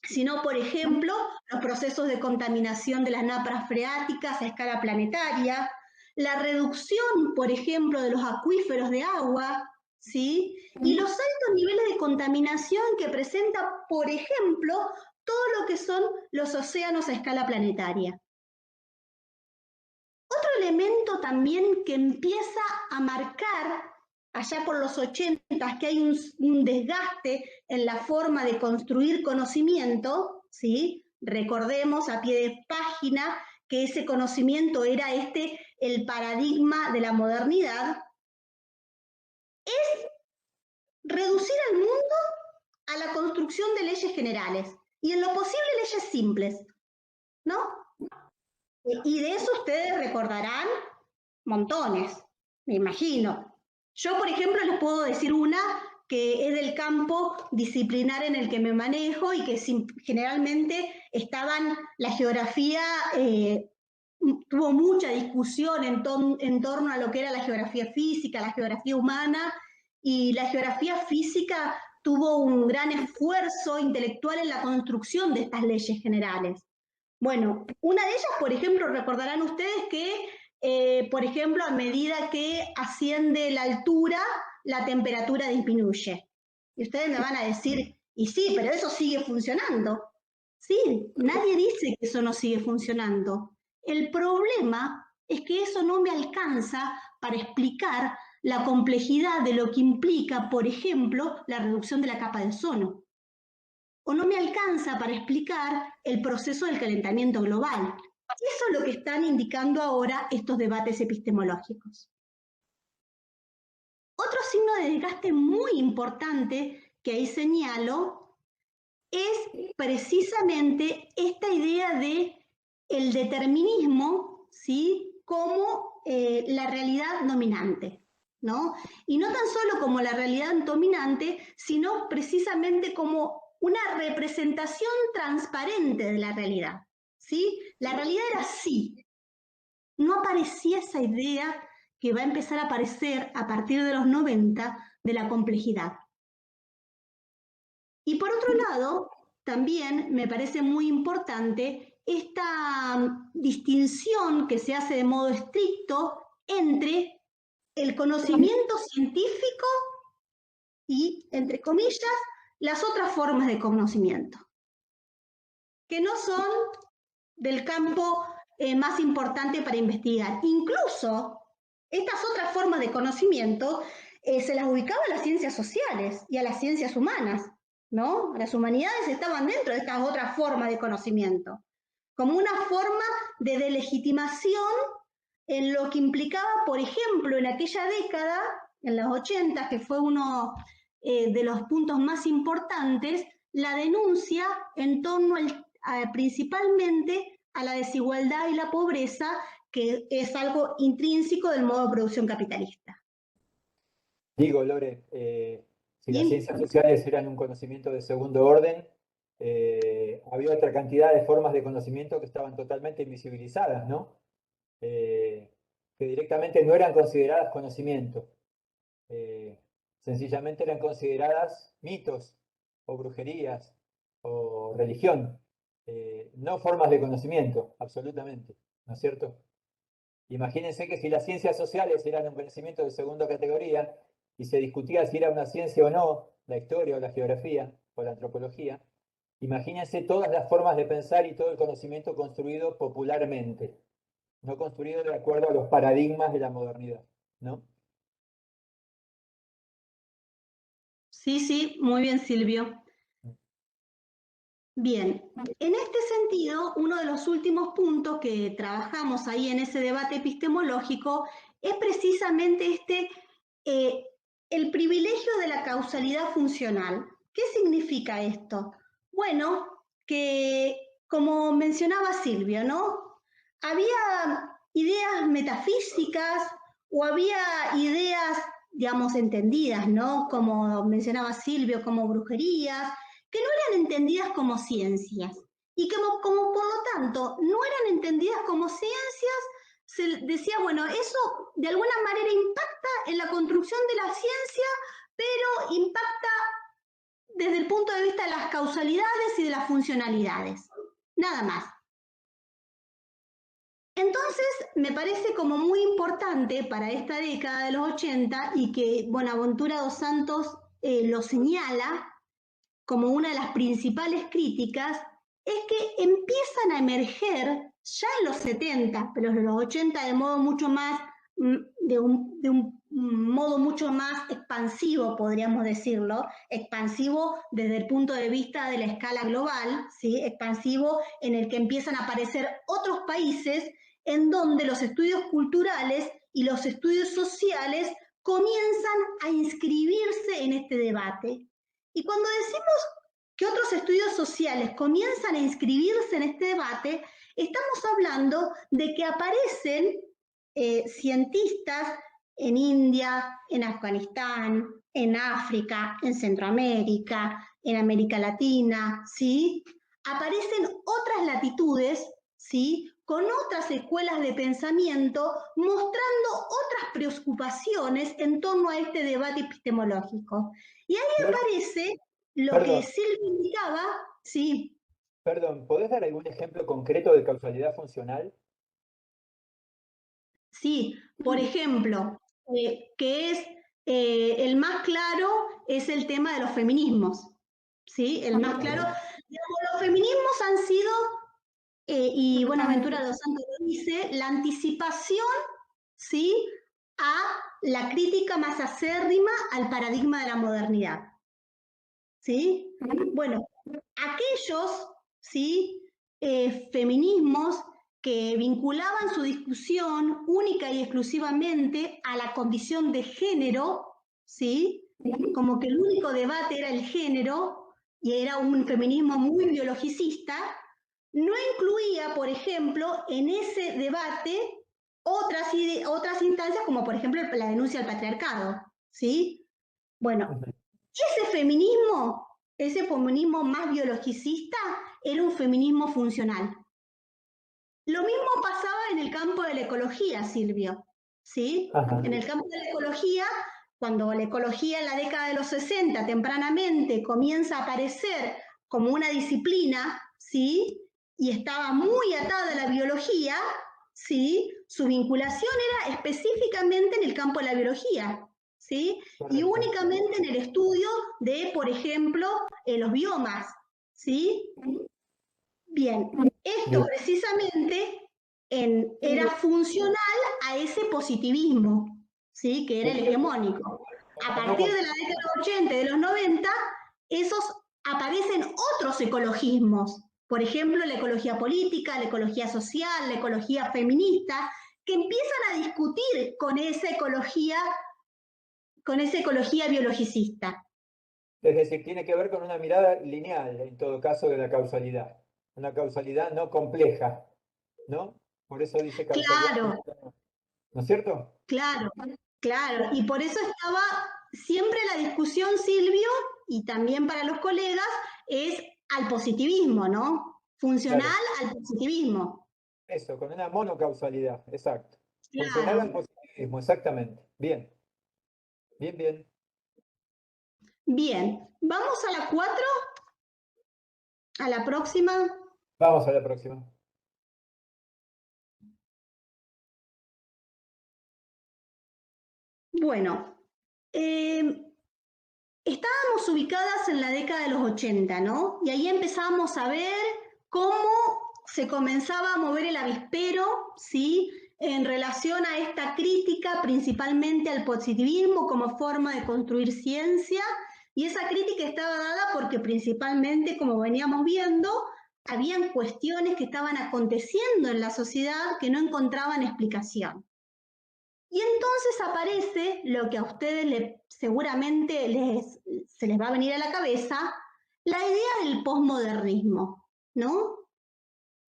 sino, por ejemplo, los procesos de contaminación de las napas freáticas a escala planetaria, la reducción, por ejemplo, de los acuíferos de agua, ¿sí? Y los altos niveles de contaminación que presenta, por ejemplo, todo lo que son los océanos a escala planetaria. Otro elemento también que empieza a marcar, allá por los 80, que hay un desgaste en la forma de construir conocimiento, ¿sí? Recordemos a pie de página que ese conocimiento era el paradigma de la modernidad, es reducir al mundo a la construcción de leyes generales y en lo posible leyes simples, ¿no? Y de eso ustedes recordarán montones, me imagino. Yo, por ejemplo, les puedo decir una que es del campo disciplinar en el que me manejo y que generalmente la geografía tuvo mucha discusión en torno a lo que era la geografía física, la geografía humana, y la geografía física tuvo un gran esfuerzo intelectual en la construcción de estas leyes generales. Bueno, una de ellas, por ejemplo, recordarán ustedes que, por ejemplo, a medida que asciende la altura, la temperatura disminuye. Y ustedes me van a decir, y sí, pero eso sigue funcionando. Sí, nadie dice que eso no sigue funcionando. El problema es que eso no me alcanza para explicar la complejidad de lo que implica, por ejemplo, la reducción de la capa de ozono. O no me alcanza para explicar el proceso del calentamiento global. Eso es lo que están indicando ahora estos debates epistemológicos. Otro signo de desgaste muy importante que ahí señalo es precisamente esta idea de el determinismo, ¿sí? Como la realidad dominante, ¿no? Y no tan solo como la realidad dominante, sino precisamente como una representación transparente de la realidad, ¿sí? La realidad era así. No aparecía esa idea que va a empezar a aparecer a partir de los 90 de la complejidad. Y por otro lado, también me parece muy importante esta distinción que se hace de modo estricto entre el conocimiento científico y, entre comillas, las otras formas de conocimiento, que no son del campo más importante para investigar. Incluso estas otras formas de conocimiento se las ubicaba a las ciencias sociales y a las ciencias humanas, ¿no? Las humanidades estaban dentro de estas otras formas de conocimiento, como una forma de delegitimación en lo que implicaba, por ejemplo, en aquella década, en los 80, que fue uno de los puntos más importantes, la denuncia en torno principalmente a la desigualdad y la pobreza, que es algo intrínseco del modo de producción capitalista. Digo, Lore, si las Sí. ciencias sociales eran un conocimiento de segundo orden, había otra cantidad de formas de conocimiento que estaban totalmente invisibilizadas, ¿no? Que directamente no eran consideradas conocimiento. Sencillamente eran consideradas mitos o brujerías o religión, no formas de conocimiento, absolutamente, ¿no es cierto? Imagínense que si las ciencias sociales eran un conocimiento de segunda categoría y se discutía si era una ciencia o no, la historia o la geografía o la antropología, imagínense todas las formas de pensar y todo el conocimiento construido popularmente, no construido de acuerdo a los paradigmas de la modernidad, ¿no? Sí, sí, muy bien, Silvio. Bien, en este sentido, uno de los últimos puntos que trabajamos ahí en ese debate epistemológico es precisamente el privilegio de la causalidad funcional. ¿Qué significa esto? Bueno, que como mencionaba Silvio, ¿no? Había ideas metafísicas o había ideas, digamos, entendidas, ¿no? Como mencionaba Silvio, como brujerías, que no eran entendidas como ciencias y como por lo tanto no eran entendidas como ciencias, se decía, bueno, eso de alguna manera impacta en la construcción de la ciencia, pero impacta desde el punto de vista de las causalidades y de las funcionalidades. Nada más. Entonces, me parece como muy importante para esta década de los 80 y que Bonaventura dos Santos lo señala como una de las principales críticas, es que empiezan a emerger ya en los 70, pero en los 80 de modo mucho más, de un modo mucho más expansivo, podríamos decirlo, expansivo desde el punto de vista de la escala global, ¿sí? Expansivo en el que empiezan a aparecer otros países en donde los estudios culturales y los estudios sociales comienzan a inscribirse en este debate. Y cuando decimos que otros estudios sociales comienzan a inscribirse en este debate, estamos hablando de que aparecen cientistas en India, en Afganistán, en África, en Centroamérica, en América Latina, ¿sí? Aparecen otras latitudes, ¿sí? Con otras escuelas de pensamiento, mostrando otras preocupaciones en torno a este debate epistemológico. Y ahí aparece lo que Perdón, Silvia indicaba, sí, perdón, ¿podés dar algún ejemplo concreto de causalidad funcional? sí, por ejemplo, que es el más claro es el tema de los feminismos, ¿sí? El más claro, digamos, los feminismos han sido, y Buenaventura dos Santos lo dice, la anticipación, ¿sí? A la crítica más acérrima al paradigma de la modernidad, ¿sí? Bueno, aquellos, ¿sí? Feminismos que vinculaban su discusión única y exclusivamente a la condición de género, ¿sí? Como que el único debate era el género y era un feminismo muy biologicista, no incluía, por ejemplo, en ese debate otras instancias como por ejemplo la denuncia al patriarcado, ¿sí? Bueno, ese feminismo más biologicista, era un feminismo funcional. Lo mismo pasaba en el campo de la ecología, Silvio, ¿sí? Ajá. En el campo de la ecología, cuando la ecología en la década de los 60 tempranamente comienza a aparecer como una disciplina, ¿sí? Y estaba muy atada a la biología, ¿sí? Su vinculación era específicamente en el campo de la biología, ¿sí? Y Correcto. únicamente en el estudio de, por ejemplo, los biomas, ¿sí? Bien, esto Bien. precisamente era funcional a ese positivismo, ¿sí? Que era el hegemónico. A partir de la década de 80 y de los 90, aparecen otros ecologismos, por ejemplo, la ecología política, la ecología social, la ecología feminista, que empiezan a discutir con esa ecología biologicista. Es decir, tiene que ver con una mirada lineal, en todo caso, de la causalidad. Una causalidad no compleja, ¿no? Por eso dice causalidad Claro, funcional, ¿no es cierto? claro, claro. Y por eso estaba siempre la discusión, Silvio, y también para los colegas, es al positivismo, ¿no? Funcional al positivismo. Eso, con una monocausalidad, exacto. Funcional al positivismo, exactamente. Bien. Bien, bien. Bien, vamos a la 4, a la próxima. Vamos a la próxima. Bueno, estábamos ubicadas en la década de los 80, ¿no? Y ahí empezamos a ver cómo se comenzaba a mover el avispero, ¿sí? En relación a esta crítica principalmente al positivismo como forma de construir ciencia, y esa crítica estaba dada porque principalmente, como veníamos viendo, habían cuestiones que estaban aconteciendo en la sociedad que no encontraban explicación. Y entonces aparece lo que a ustedes seguramente se les va a venir a la cabeza, la idea del posmodernismo, ¿no?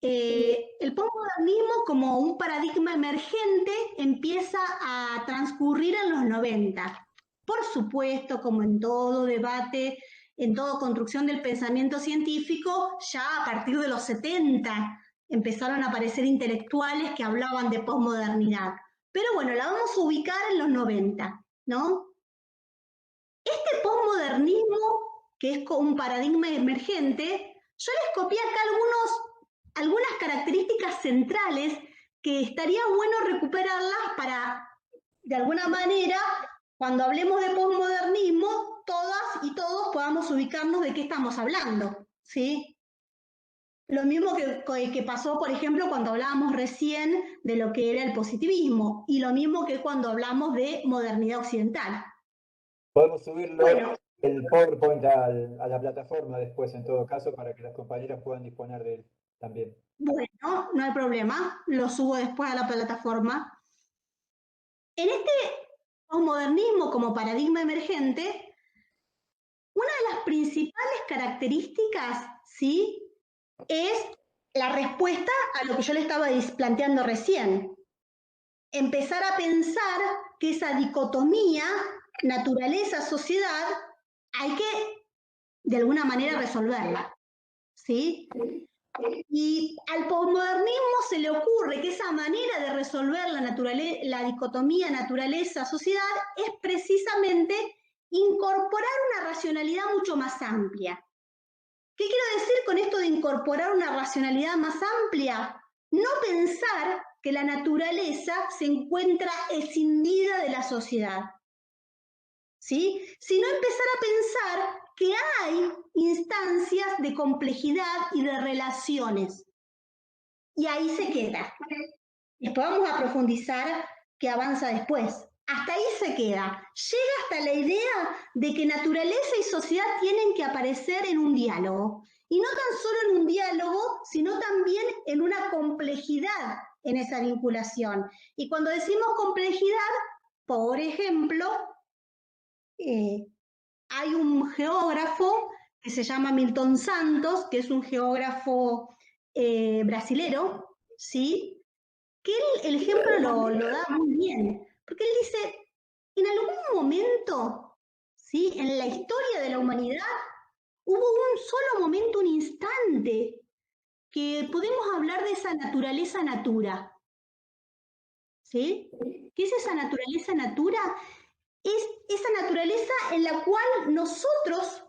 El posmodernismo como un paradigma emergente empieza a transcurrir en los 90. Por supuesto, como en todo debate, en toda construcción del pensamiento científico, ya a partir de los 70 empezaron a aparecer intelectuales que hablaban de posmodernidad. Pero bueno, la vamos a ubicar en los 90, ¿no? Este posmodernismo, que es un paradigma emergente, yo les copié acá algunas características centrales que estaría bueno recuperarlas para, de alguna manera, cuando hablemos de posmodernismo, todas y todos podamos ubicarnos de qué estamos hablando, ¿sí? Lo mismo que pasó, por ejemplo, cuando hablábamos recién de lo que era el positivismo, y lo mismo que cuando hablamos de modernidad occidental. Podemos subirlo el PowerPoint a la plataforma después, en todo caso, para que las compañeras puedan disponer de él también. Bueno, no hay problema, lo subo después a la plataforma. En este posmodernismo como paradigma emergente, una de las principales características, ¿sí?, es la respuesta a lo que yo le estaba planteando recién. Empezar a pensar que esa dicotomía naturaleza-sociedad hay que, de alguna manera, resolverla, ¿sí? Y al posmodernismo se le ocurre que esa manera de resolver la dicotomía naturaleza-sociedad es precisamente incorporar una racionalidad mucho más amplia. ¿Qué quiero decir con esto de incorporar una racionalidad más amplia? No pensar que la naturaleza se encuentra escindida de la sociedad, ¿sí? Sino empezar a pensar que hay instancias de complejidad y de relaciones. Y ahí se queda. Después vamos a profundizar qué avanza después. Hasta ahí se queda. Llega hasta la idea de que naturaleza y sociedad tienen que aparecer en un diálogo. Y no tan solo en un diálogo, sino también en una complejidad en esa vinculación. Y cuando decimos complejidad, por ejemplo, hay un geógrafo que se llama Milton Santos, que es un geógrafo brasilero, ¿sí?, que él el ejemplo lo da muy bien, porque él dice, en algún momento, ¿sí?, en la historia de la humanidad, hubo un solo momento, un instante, que podemos hablar de esa naturaleza natura, ¿sí? ¿Qué es esa naturaleza natura? Es esa naturaleza en la cual nosotros,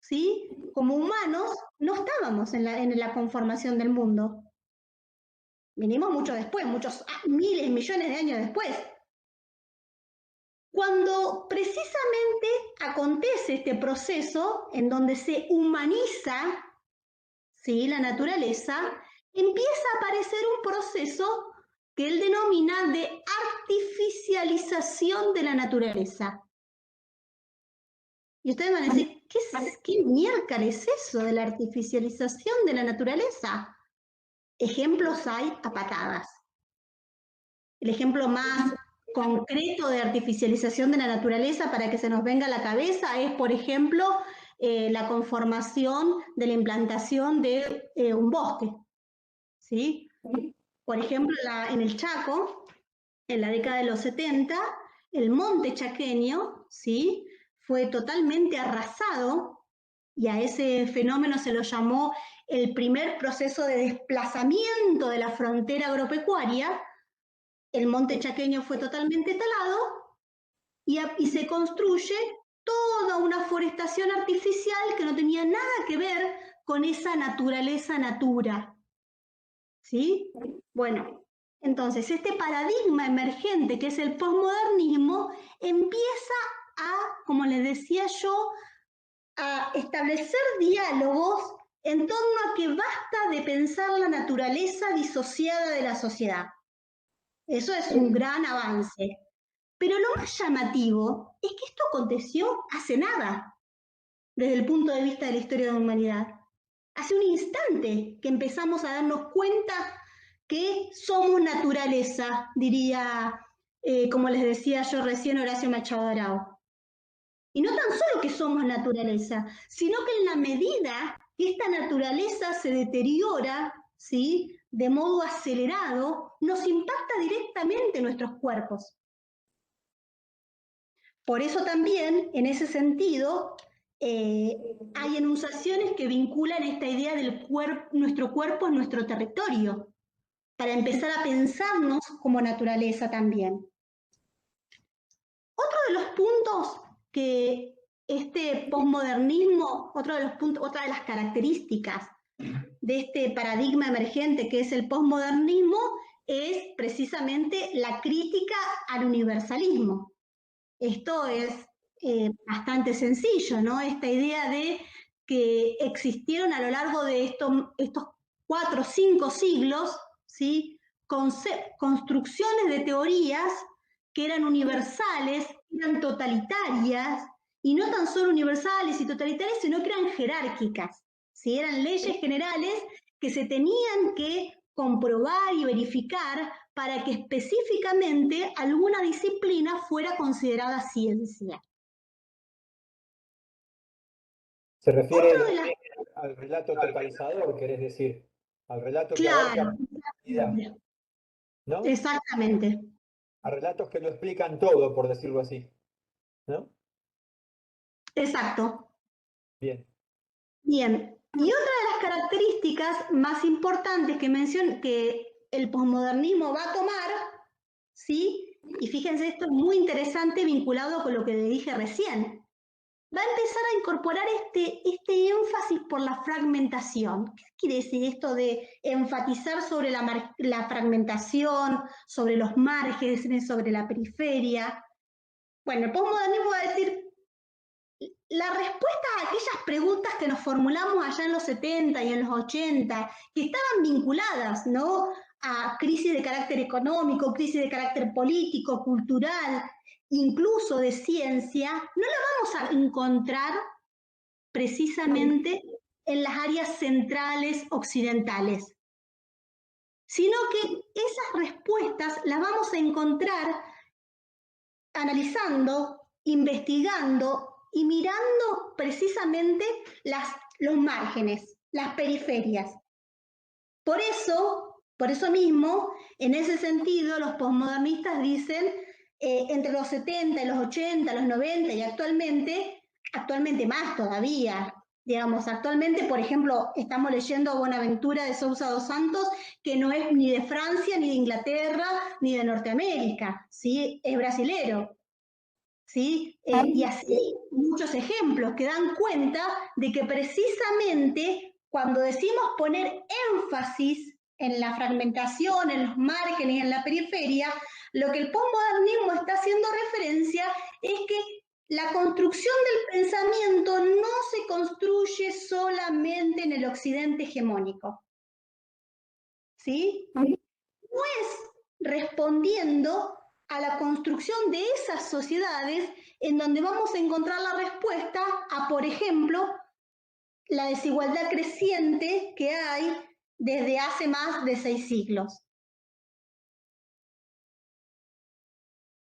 ¿sí?, como humanos, no estábamos en la conformación del mundo. Venimos mucho después, muchos miles, millones de años después. Cuando precisamente acontece este proceso en donde se humaniza, ¿sí?, la naturaleza, empieza a aparecer un proceso que él denomina de artificialización de la naturaleza. Y ustedes van a decir, ¿qué miércoles es eso de la artificialización de la naturaleza? Ejemplos hay a patadas. El ejemplo más concreto de artificialización de la naturaleza para que se nos venga a la cabeza es, por ejemplo, la conformación de la implantación de un bosque, ¿sí? Por ejemplo, en el Chaco, en la década de los 70, el monte chaqueño ¿sí? Fue totalmente arrasado y a ese fenómeno se lo llamó el primer proceso de desplazamiento de la frontera agropecuaria. El monte chaqueño fue totalmente talado y se construye toda una forestación artificial que no tenía nada que ver con esa naturaleza natura. ¿Sí? Bueno, entonces este paradigma emergente que es el posmodernismo empieza a, como les decía yo, a establecer diálogos en torno a que basta de pensar la naturaleza disociada de la sociedad. Eso es un gran avance. Pero lo más llamativo es que esto aconteció hace nada, desde el punto de vista de la historia de la humanidad. Hace un instante que empezamos a darnos cuenta que somos naturaleza, diría, como les decía yo recién, Horacio Machado de Arao. Y no tan solo que somos naturaleza, sino que en la medida que esta naturaleza se deteriora, ¿sí?, de modo acelerado, nos impacta directamente en nuestros cuerpos. Por eso también, en ese sentido, hay enunciaciones que vinculan esta idea del nuestro cuerpo es nuestro territorio, para empezar a pensarnos como naturaleza también. Otro de los puntos que este posmodernismo, otra de las características de este paradigma emergente que es el posmodernismo, es precisamente la crítica al universalismo. Esto es bastante sencillo, ¿no? Esta idea de que existieron a lo largo de estos 4 o 5 siglos, ¿sí?, construcciones de teorías que eran universales, eran totalitarias, y no tan solo universales y totalitarias, sino que eran jerárquicas, ¿sí? Eran leyes generales que se tenían que comprobar y verificar para que específicamente alguna disciplina fuera considerada ciencia. Se refiere al relato totalizador, querés decir, al relato que abarca la humanidad, ¿no? Exactamente. A relatos que lo explican todo, por decirlo así, ¿no? Exacto. Bien. Bien. Y otra de las características más importantes que el posmodernismo va a tomar, ¿sí? Y fíjense, esto es muy interesante vinculado con lo que le dije recién. Va a empezar a incorporar este énfasis por la fragmentación. ¿Qué quiere decir esto de enfatizar sobre la fragmentación, sobre los márgenes, sobre la periferia? Bueno, el posmodernismo va a decir, la respuesta a aquellas preguntas que nos formulamos allá en los 70 y en los 80, que estaban vinculadas, ¿no?, a crisis de carácter económico, crisis de carácter político, cultural, incluso de ciencia, no la vamos a encontrar precisamente en las áreas centrales occidentales, sino que esas respuestas las vamos a encontrar analizando, investigando y mirando precisamente los márgenes, las periferias. Por eso mismo, en ese sentido, los posmodernistas dicen, entre los 70, los 80, los 90 y actualmente más todavía, digamos, actualmente, por ejemplo, estamos leyendo Bonaventura de Sousa dos Santos, que no es ni de Francia, ni de Inglaterra, ni de Norteamérica, ¿sí?, es brasilero. ¿Sí? Y así muchos ejemplos que dan cuenta de que precisamente cuando decimos poner énfasis en la fragmentación, en los márgenes, en la periferia, lo que el posmodernismo está haciendo referencia es que la construcción del pensamiento no se construye solamente en el occidente hegemónico, ¿sí? No es respondiendo a la construcción de esas sociedades en donde vamos a encontrar la respuesta a, por ejemplo, la desigualdad creciente que hay desde hace más de 6 siglos.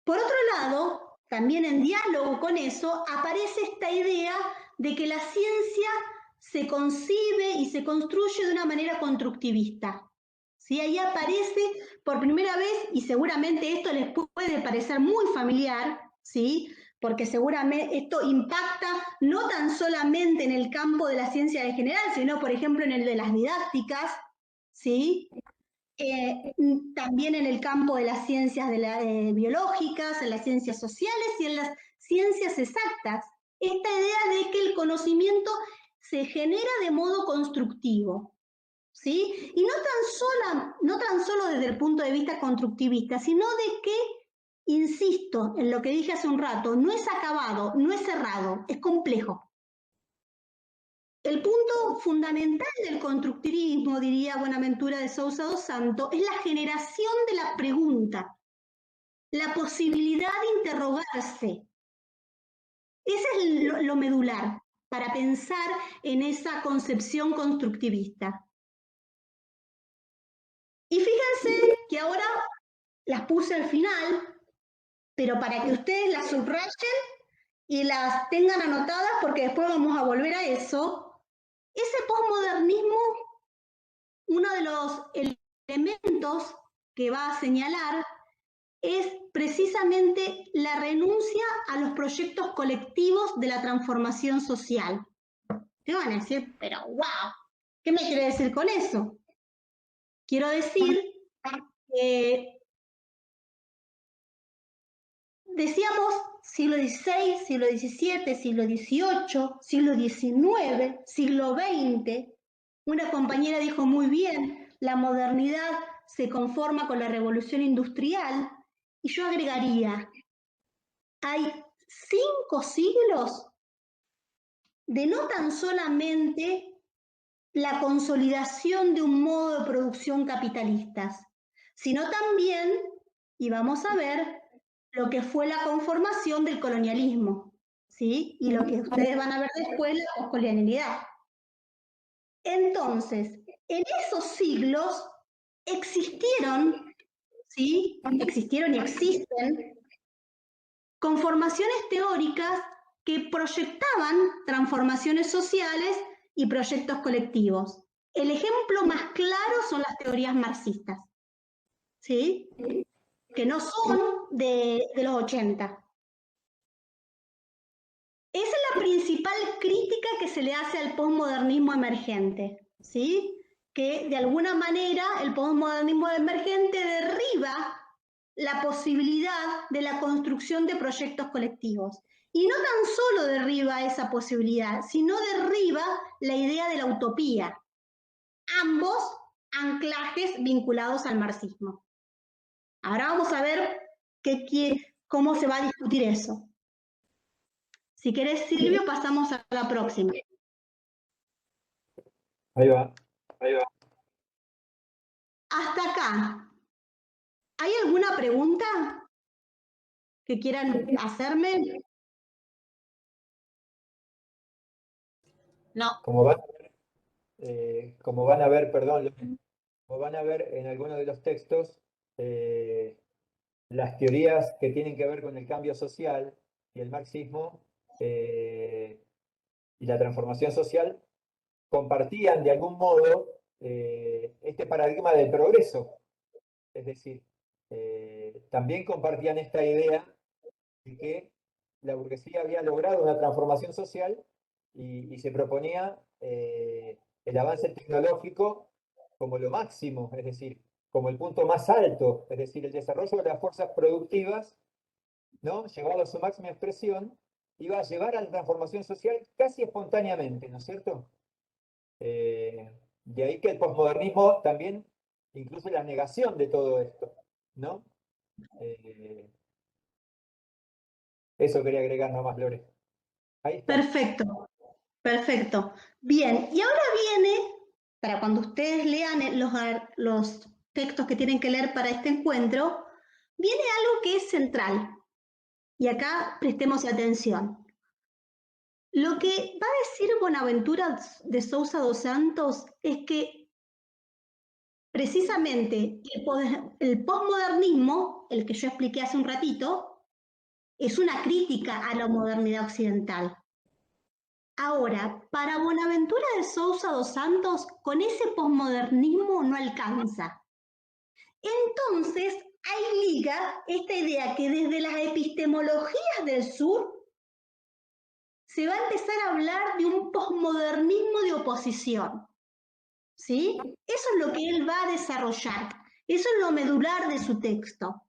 Por otro lado, también en diálogo con eso, aparece esta idea de que la ciencia se concibe y se construye de una manera constructivista. ¿Sí? Ahí aparece por primera vez, y seguramente esto les puede parecer muy familiar, ¿sí?, porque seguramente esto impacta no tan solamente en el campo de la ciencia en general, sino, por ejemplo, en el de las didácticas, ¿sí? También en el campo de las ciencias biológicas, en las ciencias sociales y en las ciencias exactas. Esta idea de que el conocimiento se genera de modo constructivo, ¿sí? Y no tan solo desde el punto de vista constructivista, sino de que, insisto en lo que dije hace un rato, no es acabado, no es cerrado, es complejo. El punto fundamental del constructivismo, diría Buenaventura de Sousa dos Santos, es la generación de la pregunta, la posibilidad de interrogarse. Ese es lo medular para pensar en esa concepción constructivista. Y fíjense que ahora las puse al final, pero para que ustedes las subrayen y las tengan anotadas, porque después vamos a volver a eso. Ese posmodernismo, uno de los elementos que va a señalar es precisamente la renuncia a los proyectos colectivos de la transformación social. Te van a decir, pero wow, ¿qué me quiere decir con eso? Quiero decir que decíamos siglo XVI, siglo XVII, siglo XVIII, siglo XIX, siglo XX. Una compañera dijo muy bien, la modernidad se conforma con la revolución industrial, y yo agregaría, hay 5 siglos de no tan solamente la consolidación de un modo de producción capitalistas, sino también, y vamos a ver, lo que fue la conformación del colonialismo, ¿sí? Y lo que ustedes van a ver después, la poscolonialidad. Entonces, en esos siglos existieron, ¿sí? Existieron y existen conformaciones teóricas que proyectaban transformaciones sociales y proyectos colectivos. El ejemplo más claro son las teorías marxistas, ¿sí? Que no son de los 80. Esa es la principal crítica que se le hace al posmodernismo emergente, ¿sí? Que de alguna manera el posmodernismo emergente derriba la posibilidad de la construcción de proyectos colectivos. Y no tan solo derriba esa posibilidad, sino derriba la idea de la utopía. Ambos anclajes vinculados al marxismo. Ahora vamos a ver cómo se va a discutir eso. Si querés, Silvio, pasamos a la próxima. Ahí va. Hasta acá. ¿Hay alguna pregunta que quieran hacerme? No. Como van a ver, perdón, como van a ver en algunos de los textos, las teorías que tienen que ver con el cambio social y el marxismo y la transformación social compartían de algún modo este paradigma del progreso. Es decir, también compartían esta idea de que la burguesía había logrado una transformación social y se proponía el avance tecnológico como lo máximo, es decir, como el punto más alto, es decir, el desarrollo de las fuerzas productivas, ¿no? Llevado a su máxima expresión, iba a llevar a la transformación social casi espontáneamente, ¿no es cierto? De ahí que el posmodernismo también incluye la negación de todo esto, ¿no? Eso quería agregar nomás, Lore. Ahí está. Perfecto, perfecto. Bien, y ahora viene, para cuando ustedes lean los textos que tienen que leer para este encuentro, viene algo que es central. Y acá prestemos atención. Lo que va a decir Buenaventura de Sousa dos Santos es que precisamente el posmodernismo, el que yo expliqué hace un ratito, es una crítica a la modernidad occidental. Ahora, para Buenaventura de Sousa dos Santos, con ese posmodernismo no alcanza. Entonces ahí liga esta idea que desde las epistemologías del sur se va a empezar a hablar de un posmodernismo de oposición, ¿sí? Eso es lo que él va a desarrollar, eso es lo medular de su texto.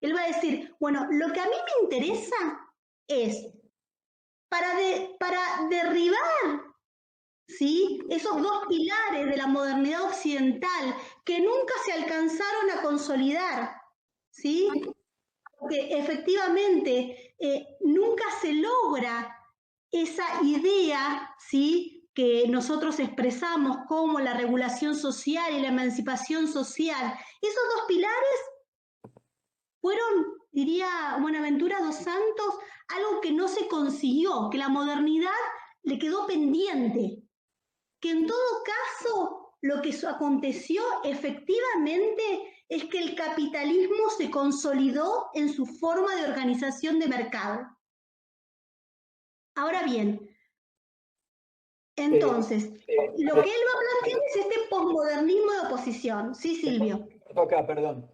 Él va a decir, bueno, lo que a mí me interesa es, para derribar, ¿sí?, esos dos pilares de la modernidad occidental que nunca se alcanzaron a consolidar, ¿sí?, porque efectivamente nunca se logra esa idea, ¿sí?, que nosotros expresamos como la regulación social y la emancipación social. Esos dos pilares fueron, diría Buenaventura dos Santos, algo que no se consiguió, que la modernidad le quedó pendiente, que en todo caso lo que aconteció efectivamente es que el capitalismo se consolidó en su forma de organización de mercado. Ahora bien, entonces, lo que él va a plantear es este posmodernismo de oposición. Sí, Silvio. Acá, perdón.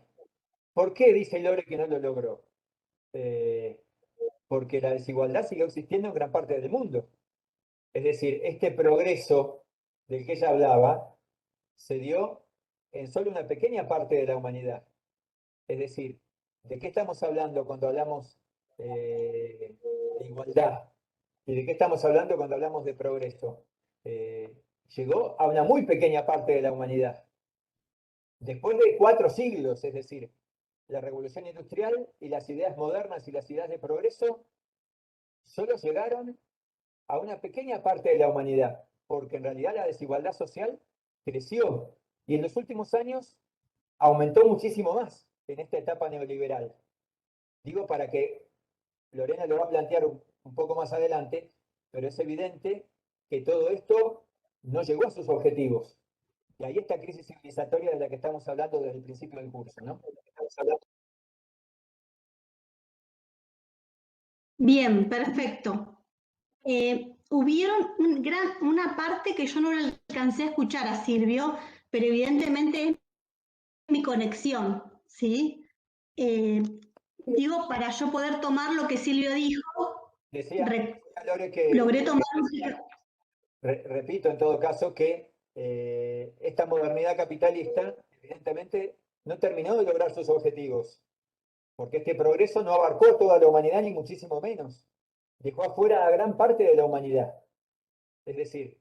¿Por qué dice Lore que no lo logró? Porque la desigualdad sigue existiendo en gran parte del mundo. Es decir, este progreso del que ella hablaba se dio en solo una pequeña parte de la humanidad. Es decir, ¿de qué estamos hablando cuando hablamos de igualdad? ¿Y de qué estamos hablando cuando hablamos de progreso? Llegó a una muy pequeña parte de la humanidad. Después de 4 siglos, es decir, la revolución industrial y las ideas modernas y las ideas de progreso solo llegaron a una pequeña parte de la humanidad, porque en realidad la desigualdad social creció y en los últimos años aumentó muchísimo más en esta etapa neoliberal. Digo para que Lorena lo va a plantear un poco más adelante, pero es evidente que todo esto no llegó a sus objetivos. Y ahí está crisis civilizatoria de la que estamos hablando desde el principio del curso, ¿no? Bien, perfecto. Hubieron una parte que yo no la alcancé a escuchar a Silvio, pero evidentemente es mi conexión, ¿sí? Digo, para yo poder tomar lo que Silvio dijo, Decía Lore logré tomar... Repito, en todo caso, que esta modernidad capitalista, evidentemente, no terminó de lograr sus objetivos, porque este progreso no abarcó toda la humanidad, ni muchísimo menos. Dejó afuera a gran parte de la humanidad. Es decir,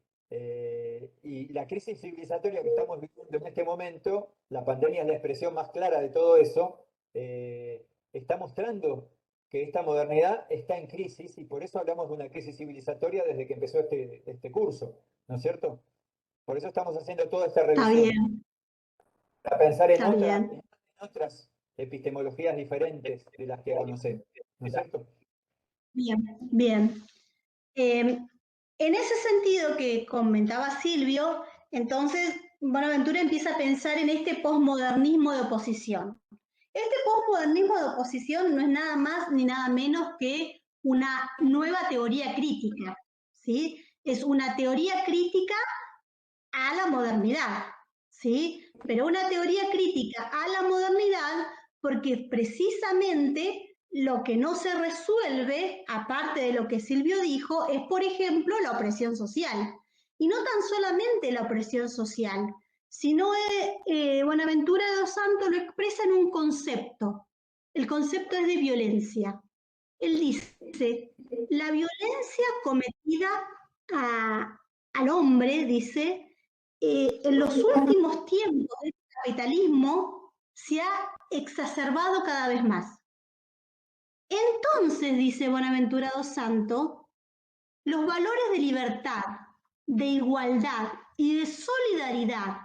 y la crisis civilizatoria que estamos viviendo en este momento, la pandemia es la expresión más clara de todo eso, está mostrando que esta modernidad está en crisis y por eso hablamos de una crisis civilizatoria desde que empezó este curso, ¿no es cierto? Por eso estamos haciendo toda esta revisión. Está bien. Para pensar en, Está bien. en otras epistemologías diferentes de las que conocemos, ¿no es cierto? Bien, bien. En ese sentido que comentaba Silvio, entonces Buenaventura empieza a pensar en este posmodernismo de oposición. Este posmodernismo de oposición no es nada más ni nada menos que una nueva teoría crítica, ¿sí? Es una teoría crítica a la modernidad, ¿sí? Pero una teoría crítica a la modernidad porque precisamente lo que no se resuelve, aparte de lo que Silvio dijo, es, por ejemplo, la opresión social. Y no tan solamente la opresión social, sino Buenaventura de dos Santos lo expresa en un concepto. El concepto es de violencia. Él dice, la violencia cometida al hombre, dice, en los últimos tiempos del capitalismo se ha exacerbado cada vez más. Entonces, dice Buenaventura dos Santos, los valores de libertad, de igualdad y de solidaridad,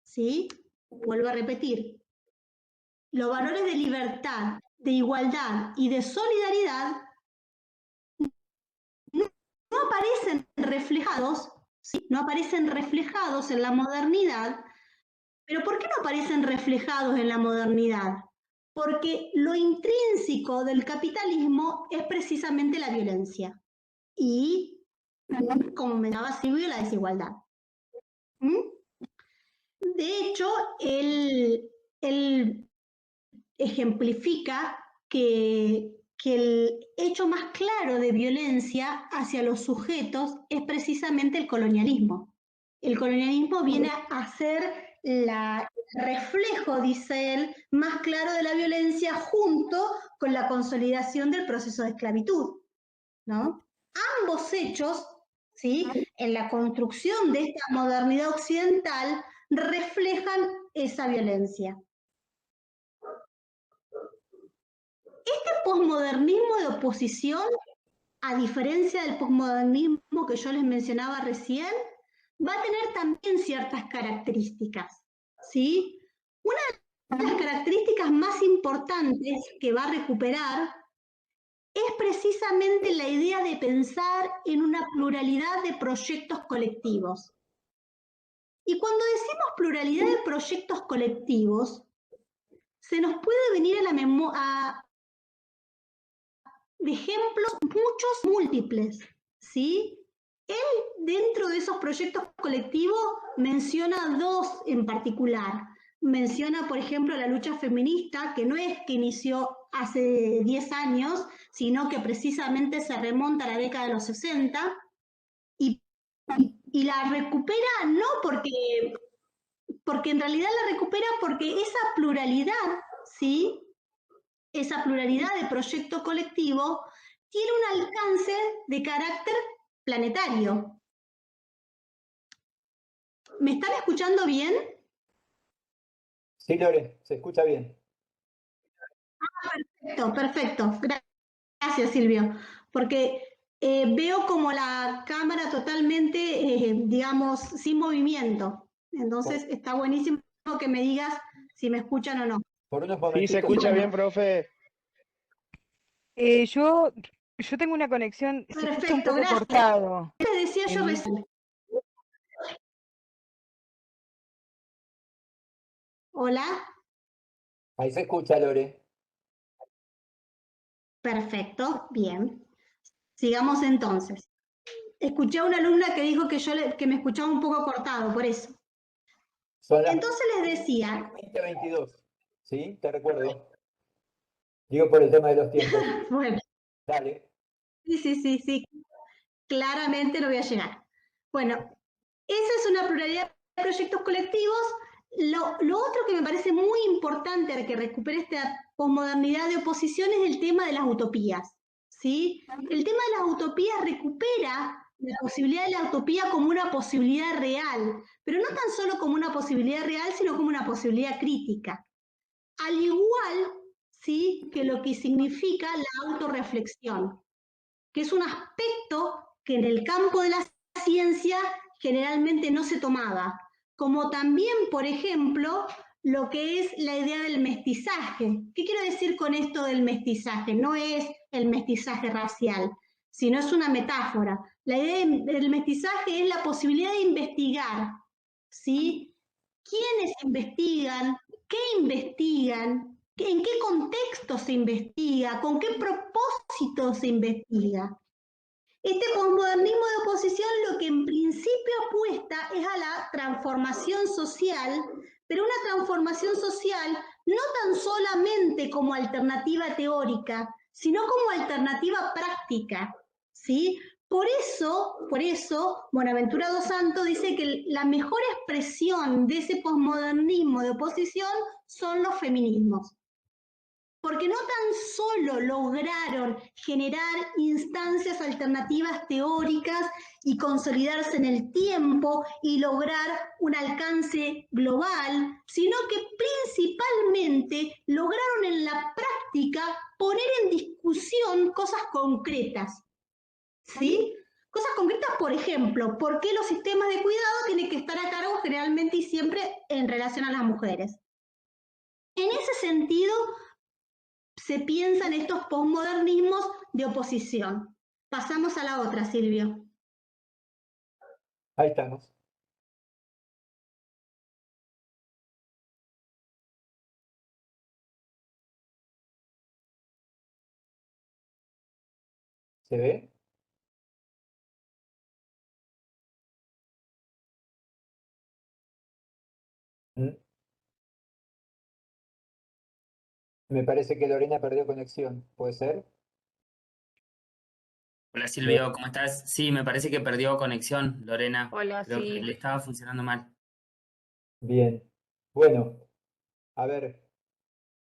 ¿sí? Vuelvo a repetir, los valores de libertad, de igualdad y de solidaridad no aparecen reflejados, ¿sí? No aparecen reflejados en la modernidad. ¿Pero por qué no aparecen reflejados en la modernidad? Porque lo intrínseco del capitalismo es precisamente la violencia y, como mencionaba Silvio, la desigualdad. De hecho, él ejemplifica que el hecho más claro de violencia hacia los sujetos es precisamente el colonialismo. El colonialismo viene a ser el reflejo, dice él, más claro de la violencia junto con la consolidación del proceso de esclavitud, ¿no? Ambos hechos, ¿sí?, en la construcción de esta modernidad occidental reflejan esa violencia. Este posmodernismo de oposición, a diferencia del posmodernismo que yo les mencionaba recién, va a tener también ciertas características, ¿sí? Una de las características más importantes que va a recuperar es precisamente la idea de pensar en una pluralidad de proyectos colectivos. Y cuando decimos pluralidad de proyectos colectivos, se nos puede venir a la memoria de ejemplos muchos, múltiples, ¿sí? Él, dentro de esos proyectos colectivos, menciona dos en particular. Menciona, por ejemplo, la lucha feminista, que no es que inició hace 10 años, sino que precisamente se remonta a la década de los 60, y la recupera no porque en realidad la recupera porque esa pluralidad, ¿sí?, esa pluralidad de proyecto colectivo tiene un alcance de carácter planetario. ¿Me están escuchando bien? Sí, Lore, se escucha bien. Perfecto, perfecto. Gracias, Silvio. Porque veo como la cámara totalmente, digamos, sin movimiento. Entonces está buenísimo que me digas si me escuchan o no. Por unos Sí, momentitos. se escucha Bueno. bien, profe. Yo tengo una conexión, se escucha un Perfecto, poco gracias. cortado. Les decía yo En mi- recién. Hola. Ahí se escucha, Lore. Perfecto, bien. Sigamos entonces. Escuché a una alumna que dijo que me escuchaba un poco cortado, por eso. Son las Entonces les decía, 20:22. ¿Sí? Te recuerdo. Digo por el tema de los tiempos. bueno, Dale. sí, claramente no voy a llegar. Bueno, esa es una pluralidad de proyectos colectivos. Lo otro que me parece muy importante que recupere esta posmodernidad de oposición es el tema de las utopías, ¿sí? El tema de las utopías recupera la posibilidad de la utopía como una posibilidad real, pero no tan solo como una posibilidad real, sino como una posibilidad crítica. Al igual, ¿sí?, que lo que significa la autorreflexión, que es un aspecto que en el campo de la ciencia generalmente no se tomaba, como también, por ejemplo, lo que es la idea del mestizaje. ¿Qué quiero decir con esto del mestizaje? No es el mestizaje racial, sino es una metáfora. La idea del mestizaje es la posibilidad de investigar, ¿sí? ¿Quiénes investigan? ¿Qué investigan? ¿En qué contexto se investiga? ¿Con qué propósito se investiga? Este posmodernismo de oposición lo que en principio apuesta es a la transformación social, pero una transformación social no tan solamente como alternativa teórica, sino como alternativa práctica, ¿sí? Por eso, Buenaventura dos Santos dice que la mejor expresión de ese posmodernismo de oposición son los feminismos. Porque no tan solo lograron generar instancias alternativas teóricas y consolidarse en el tiempo y lograr un alcance global, sino que principalmente lograron en la práctica poner en discusión cosas concretas, ¿sí? Cosas concretas, por ejemplo, ¿por qué los sistemas de cuidado tienen que estar a cargo generalmente y siempre en relación a las mujeres? En ese sentido, se piensan estos posmodernismos de oposición. Pasamos a la otra, Silvio. Ahí estamos. ¿Se ve? ¿Mm? Me parece que Lorena perdió conexión, ¿puede ser? Hola Silvio, ¿cómo estás? Sí, me parece que perdió conexión, Lorena. Hola, Creo que sí. le estaba funcionando mal. Bien. Bueno, a ver,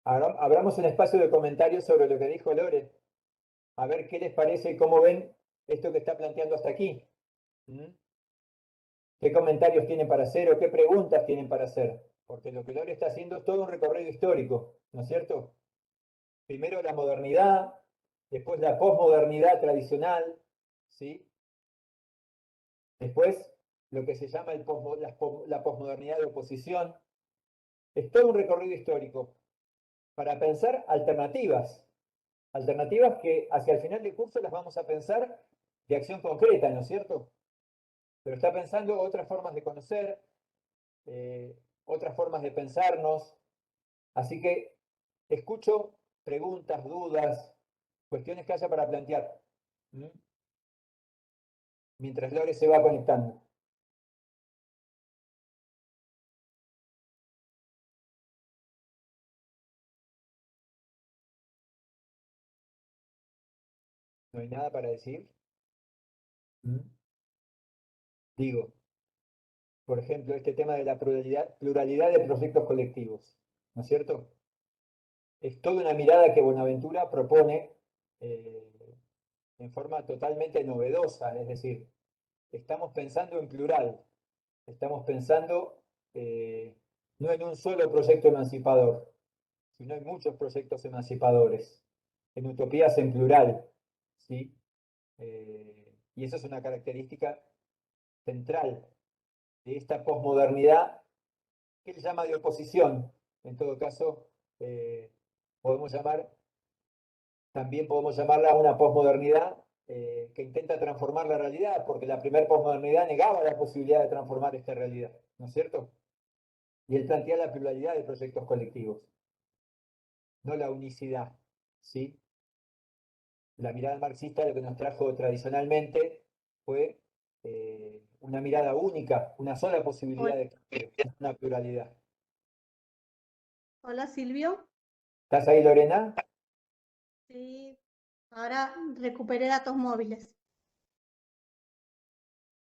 abramos un espacio de comentarios sobre lo que dijo Lore. A ver qué les parece y cómo ven esto que está planteando hasta aquí. ¿Mm? ¿Qué comentarios tienen para hacer o qué preguntas tienen para hacer? Porque lo que Lore está haciendo es todo un recorrido histórico, ¿no es cierto? Primero la modernidad, después la posmodernidad tradicional, ¿sí? Después lo que se llama la posmodernidad de oposición. Es todo un recorrido histórico para pensar alternativas, alternativas que hacia el final del curso las vamos a pensar de acción concreta, ¿no es cierto? Pero está pensando otras formas de conocer, otras formas de pensarnos. Así que escucho preguntas, dudas, cuestiones que haya para plantear. ¿Mm? Mientras Lore se va conectando. ¿No hay nada para decir? ¿Mm? Digo, por ejemplo, este tema de la pluralidad de proyectos colectivos, ¿no es cierto? Es toda una mirada que Buenaventura propone en forma totalmente novedosa, es decir, estamos pensando en plural, estamos pensando no en un solo proyecto emancipador, sino en muchos proyectos emancipadores, en utopías en plural, ¿sí? Y eso es una característica central de esta posmodernidad que él llama de oposición. En todo caso, podemos llamar, también podemos llamarla una posmodernidad que intenta transformar la realidad, porque la primera posmodernidad negaba la posibilidad de transformar esta realidad, ¿no es cierto? Y él plantea la pluralidad de proyectos colectivos, no la unicidad, ¿sí? La mirada marxista lo que nos trajo tradicionalmente fue una mirada única, una sola posibilidad de cambio, una pluralidad. Hola Silvio. ¿Estás ahí, Lorena? Sí, ahora recuperé datos móviles.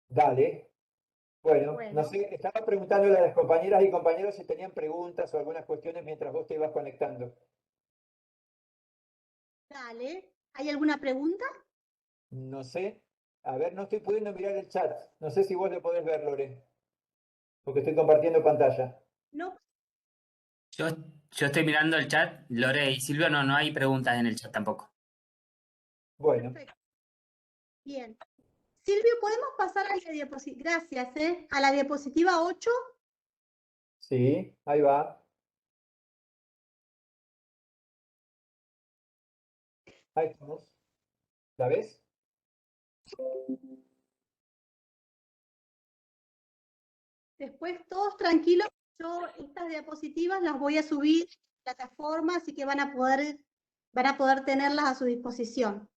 Dale. Bueno, no Bueno, sé, estaba preguntándole a las compañeras y compañeros si tenían preguntas o algunas cuestiones mientras vos te ibas conectando. dale. ¿Hay alguna pregunta? No sé. A ver, no estoy pudiendo mirar el chat. No sé si vos lo podés ver, Lore, porque estoy compartiendo pantalla. No. Yo, yo estoy mirando el chat, Lore y Silvio, no hay preguntas en el chat tampoco. Bueno, Perfecto. Bien. Silvio, ¿podemos pasar a la diapositiva? Gracias, a la diapositiva 8. sí, ahí va. Ahí estamos. ¿La ves? Después, todos tranquilos, yo estas diapositivas las voy a subir a la plataforma, así que van a poder tenerlas a su disposición.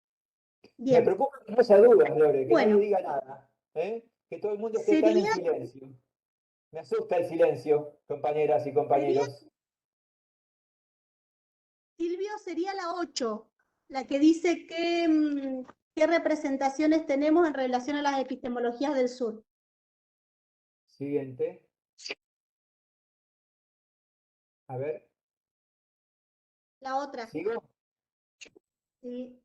Me Bien. preocupa que no haya dudas, Lore, que nadie Bueno, diga nada. Que todo el mundo esté tan en sería, silencio. Me asusta el silencio, compañeras y sería, compañeros. Silvio, sería la 8, la que dice qué representaciones tenemos en relación a las epistemologías del sur. Siguiente. A ver, La otra, ¿sigo? sí,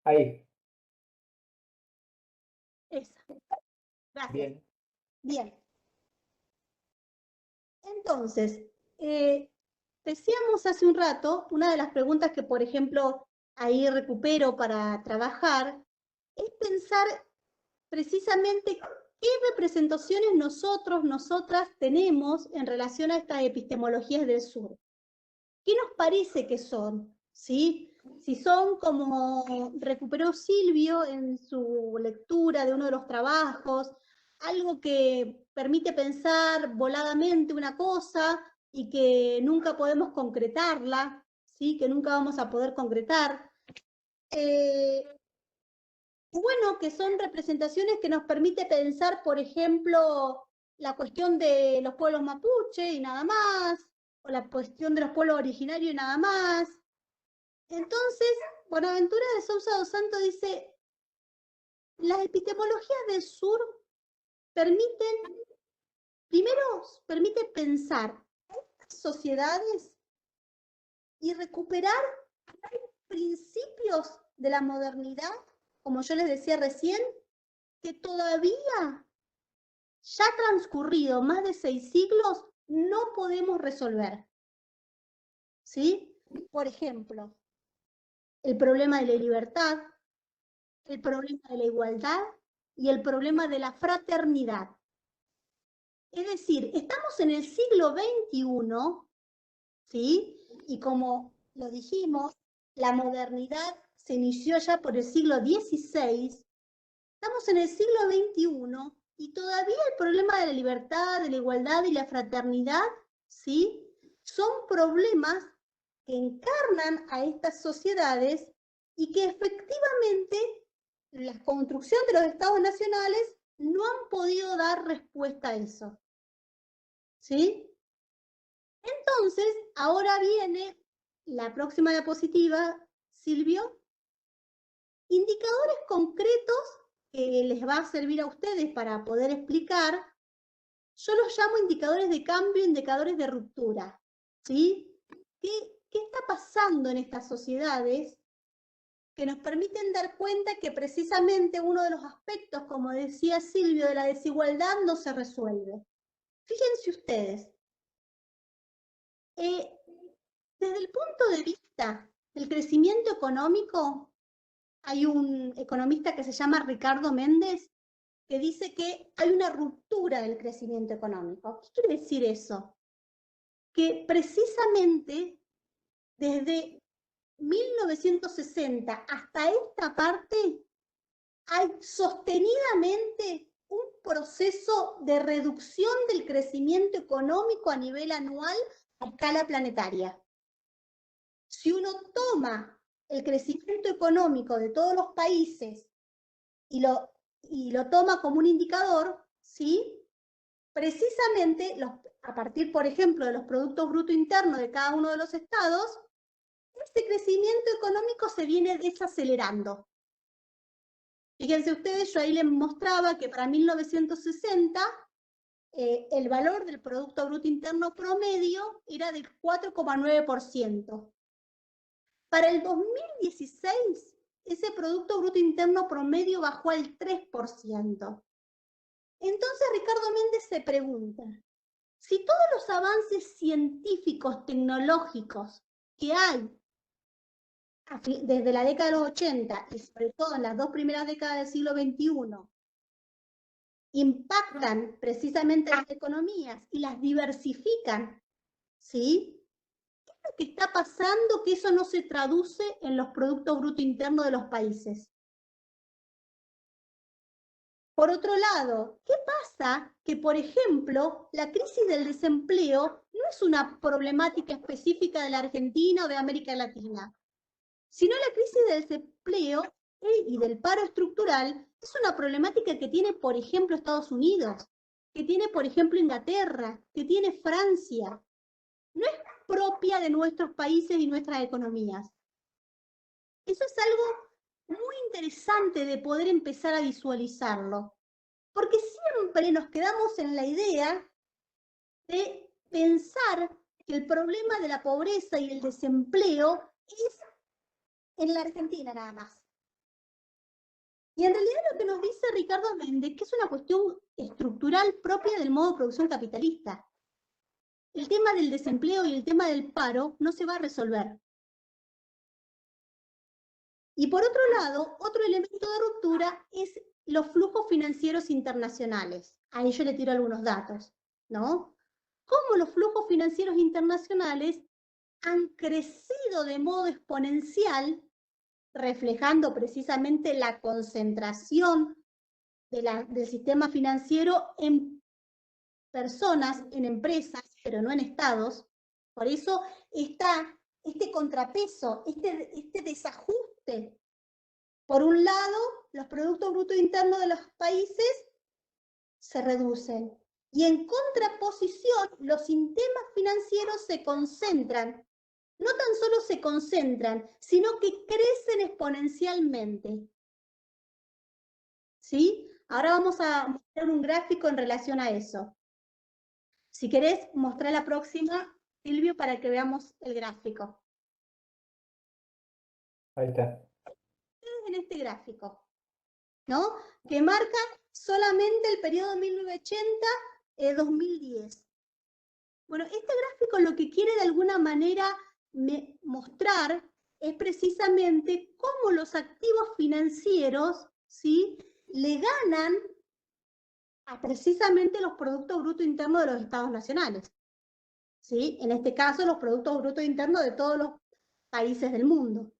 Ahí. esa. Gracias. Bien. Bien. Entonces, decíamos hace un rato, una de las preguntas que, por ejemplo, ahí recupero para trabajar, es pensar precisamente qué representaciones nosotras tenemos en relación a estas epistemologías del sur. ¿Qué nos parece que son? ¿Sí? Si son, como recuperó Silvio en su lectura de uno de los trabajos, algo que permite pensar voladamente una cosa y que nunca podemos concretarla, ¿sí? Que nunca vamos a poder concretar. Bueno, que son representaciones que nos permite pensar, por ejemplo, la cuestión de los pueblos mapuche y nada más, o la cuestión de los pueblos originarios y nada más. Entonces, Buenaventura de Sousa dos Santos dice, las epistemologías del sur permiten pensar estas sociedades y recuperar principios de la modernidad, como yo les decía recién, que todavía, ya transcurrido más de 6 siglos, no podemos resolver. ¿Sí? Por ejemplo, el problema de la libertad, el problema de la igualdad y el problema de la fraternidad. Es decir, estamos en el siglo XXI, ¿sí? Y como lo dijimos, la modernidad se inició ya por el siglo XVI, estamos en el siglo XXI y todavía el problema de la libertad, de la igualdad y la fraternidad, ¿sí? Son problemas que encarnan a estas sociedades y que efectivamente la construcción de los estados nacionales no han podido dar respuesta a eso. ¿Sí? Entonces, ahora viene la próxima diapositiva, Silvio. Indicadores concretos que les va a servir a ustedes para poder explicar. Yo los llamo indicadores de cambio, indicadores de ruptura. ¿Sí? ¿Qué está pasando en estas sociedades que nos permiten dar cuenta que precisamente uno de los aspectos, como decía Silvio, de la desigualdad no se resuelve? Fíjense ustedes, desde el punto de vista del crecimiento económico, hay un economista que se llama Ricardo Méndez que dice que hay una ruptura del crecimiento económico. ¿Qué quiere decir eso? Que precisamente desde 1960 hasta esta parte hay sostenidamente un proceso de reducción del crecimiento económico a nivel anual a escala planetaria. Si uno toma el crecimiento económico de todos los países y lo toma como un indicador, ¿sí? Precisamente a partir, por ejemplo, de los productos brutos internos de cada uno de los estados, este crecimiento económico se viene desacelerando. Fíjense ustedes, yo ahí les mostraba que para 1960 el valor del Producto Bruto Interno promedio era del 4,9%. Para el 2016, ese Producto Bruto Interno promedio bajó al 3%. Entonces Ricardo Méndez se pregunta, si todos los avances científicos, tecnológicos que hay desde la década de los 80 y sobre todo en las 2 primeras décadas del siglo XXI, impactan precisamente las economías y las diversifican, ¿sí? ¿Qué es lo que está pasando que eso no se traduce en los productos brutos internos de los países? Por otro lado, ¿qué pasa? Que, por ejemplo, la crisis del desempleo no es una problemática específica de la Argentina o de América Latina, sino la crisis del desempleo y del paro estructural es una problemática que tiene, por ejemplo, Estados Unidos, que tiene, por ejemplo, Inglaterra, que tiene Francia. No es propia de nuestros países y nuestras economías. Eso es algo muy interesante de poder empezar a visualizarlo, porque siempre nos quedamos en la idea de pensar que el problema de la pobreza y el desempleo es en la Argentina nada más. Y en realidad lo que nos dice Ricardo Méndez, que es una cuestión estructural propia del modo de producción capitalista. El tema del desempleo y el tema del paro no se va a resolver. Y por otro lado, otro elemento de ruptura es los flujos financieros internacionales. Ahí yo le tiro algunos datos, ¿no? Cómo los flujos financieros internacionales han crecido de modo exponencial, reflejando precisamente la concentración del sistema financiero en personas, en empresas, pero no en estados. Por eso está este contrapeso, este desajuste. Por un lado, los productos brutos internos de los países se reducen Y en contraposición, los sistemas financieros se concentran. No tan solo se concentran, sino que crecen exponencialmente. ¿Sí? Ahora vamos a mostrar un gráfico en relación a eso. Si querés, mostrar la próxima, Silvio, para que veamos el gráfico. Ahí está. En este gráfico, ¿no? Que marca solamente el periodo 1980-2010. Bueno, este gráfico lo que quiere de alguna manera mostrar es precisamente cómo los activos financieros, ¿sí?, le ganan a precisamente los productos brutos internos de los estados nacionales. ¿Sí? En este caso, los productos brutos internos de todos los países del mundo.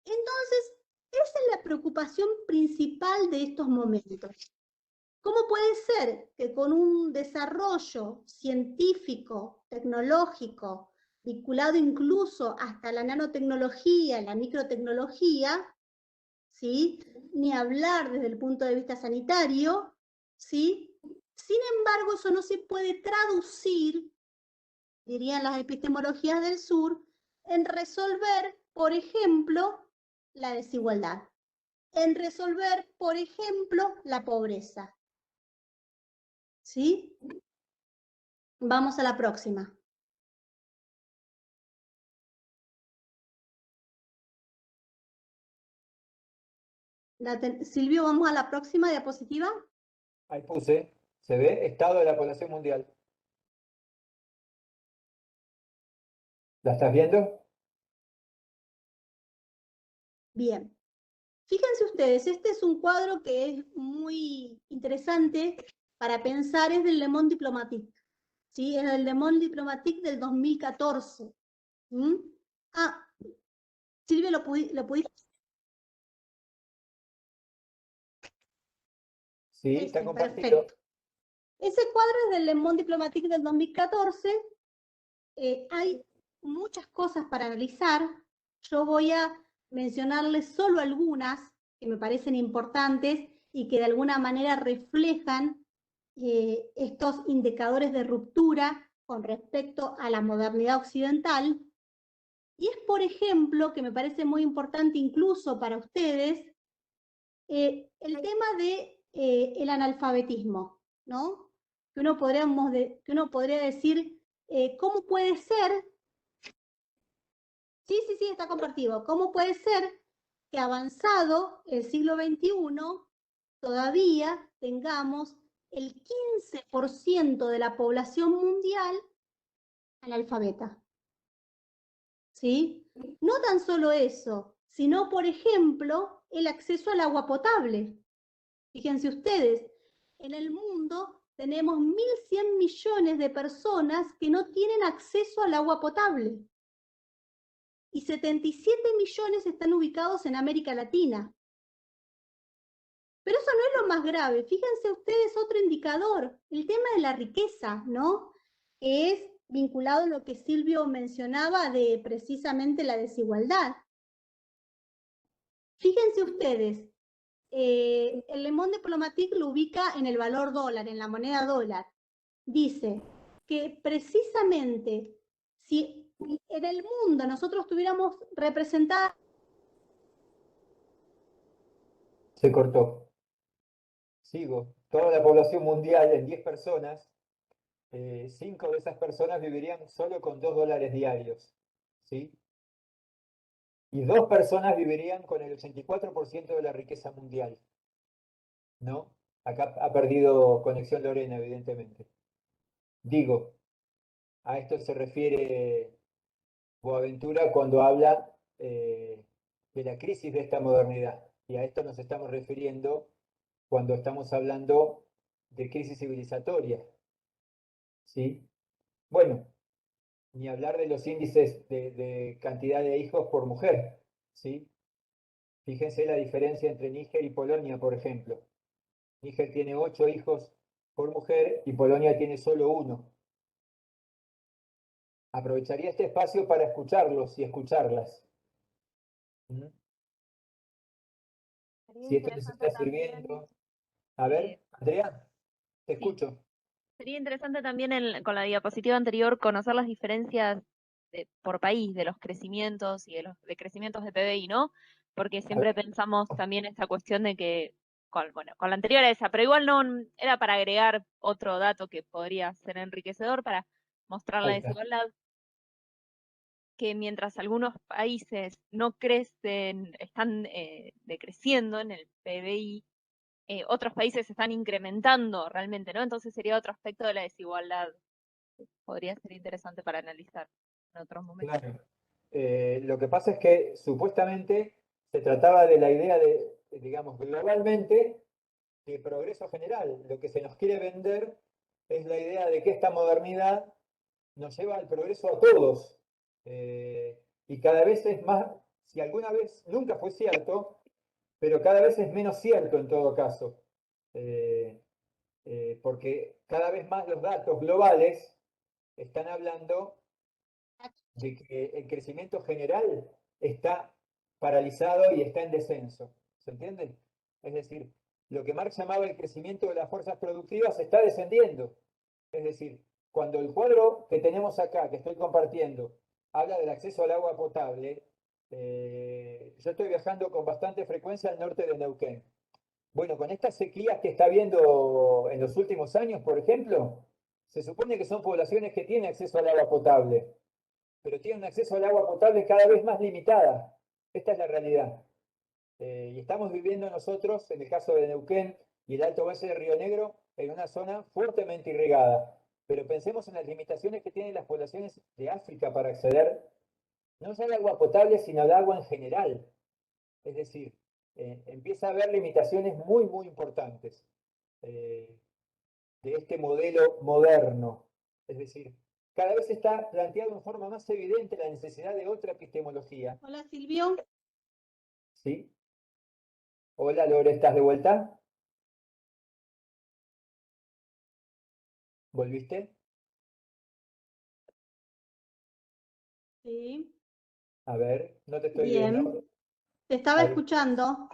Entonces, esa es la preocupación principal de estos momentos. ¿Cómo puede ser que con un desarrollo científico, tecnológico, vinculado incluso hasta la nanotecnología, la microtecnología, ¿sí?, ni hablar desde el punto de vista sanitario, ¿sí?, sin embargo, eso no se puede traducir, dirían las epistemologías del sur, en resolver, por ejemplo, la desigualdad, en resolver, por ejemplo, la pobreza. ¿Sí? Vamos a la próxima. Silvio, vamos a la próxima diapositiva. Ahí puse, se ve estado de la población mundial. ¿La estás viendo? Bien. Fíjense ustedes, este es un cuadro que es muy interesante para pensar, es del Le Monde Diplomatique. ¿Sí? Es el Le Monde Diplomatique del 2014. ¿Mm? Ah, Silvia, ¿lo pudiste? Sí, está compartido. Perfecto. Ese cuadro es del Le Monde Diplomatique del 2014. Hay muchas cosas para analizar. Yo voy a mencionarles solo algunas que me parecen importantes y que de alguna manera reflejan estos indicadores de ruptura con respecto a la modernidad occidental. Y es, por ejemplo, que me parece muy importante incluso para ustedes, el tema de el analfabetismo, ¿no? Que uno podría decir, ¿cómo puede ser? Sí, está compartido. ¿Cómo puede ser que avanzado el siglo XXI todavía tengamos el 15% de la población mundial analfabeta? ¿Sí? No tan solo eso, sino, por ejemplo, el acceso al agua potable. Fíjense ustedes, en el mundo tenemos 1.100 millones de personas que no tienen acceso al agua potable. Y 77 millones están ubicados en América Latina. Pero eso no es lo más grave. Fíjense ustedes otro indicador, el tema de la riqueza, ¿no? Que es vinculado a lo que Silvio mencionaba de precisamente la desigualdad. Fíjense ustedes, el Le Monde Diplomatique lo ubica en el valor dólar, en la moneda dólar. Dice que precisamente si en el mundo nosotros tuviéramos representadas... Se cortó. Sigo. Toda la población mundial en 10 personas, 5 de esas personas vivirían solo con $2 diarios. ¿Sí? Y 2 personas vivirían con el 84% de la riqueza mundial. ¿No? Acá ha perdido conexión Lorena, evidentemente. Digo, a esto se refiere Boaventura cuando habla de la crisis de esta modernidad. Y a esto nos estamos refiriendo cuando estamos hablando de crisis civilizatoria. ¿Sí? Bueno, ni hablar de los índices de cantidad de hijos por mujer. ¿Sí? Fíjense la diferencia entre Níger y Polonia, por ejemplo. Níger tiene 8 hijos por mujer y Polonia tiene solo 1. Aprovecharía este espacio para escucharlos y escucharlas. ¿Mm? Si esto les está sirviendo. A ver, Andrea, te escucho. Sería interesante también con la diapositiva anterior conocer las diferencias por país de los crecimientos y de los decrecimientos de PBI, ¿no? Porque siempre pensamos también esta cuestión de que, bueno, con la anterior a esa, pero igual no era para agregar otro dato que podría ser enriquecedor para mostrar la Ahí está. desigualdad, que mientras algunos países no crecen, están decreciendo en el PBI, otros países están incrementando realmente, ¿no? Entonces sería otro aspecto de la desigualdad. Podría ser interesante para analizar en otros momentos. Claro. Lo que pasa es que supuestamente se trataba de la idea de, digamos, globalmente, de progreso general. Lo que se nos quiere vender es la idea de que esta modernidad nos lleva al progreso a todos. Y cada vez es más, si alguna vez nunca fue cierto, pero cada vez es menos cierto en todo caso. Porque cada vez más los datos globales están hablando de que el crecimiento general está paralizado y está en descenso. ¿Se entiende? Es decir, lo que Marx llamaba el crecimiento de las fuerzas productivas está descendiendo. Es decir, cuando el cuadro que tenemos acá, que estoy compartiendo, habla del acceso al agua potable, yo estoy viajando con bastante frecuencia al norte de Neuquén. Bueno, con estas sequías que está habiendo en los últimos años, por ejemplo, se supone que son poblaciones que tienen acceso al agua potable, pero tienen acceso al agua potable cada vez más limitada. Esta es la realidad. Y estamos viviendo nosotros, en el caso de Neuquén y el Alto Valle de Río Negro, en una zona fuertemente irrigada. Pero pensemos en las limitaciones que tienen las poblaciones de África para acceder no solo al agua potable, sino al agua en general. Es decir, empieza a haber limitaciones muy, muy importantes de este modelo moderno. Es decir, cada vez está planteado en forma más evidente la necesidad de otra epistemología. Hola Silvio. ¿Sí? Hola Lore, ¿estás de vuelta? ¿Volviste? Sí, A ver, no te estoy bien. viendo. Te estaba Ahí. escuchando.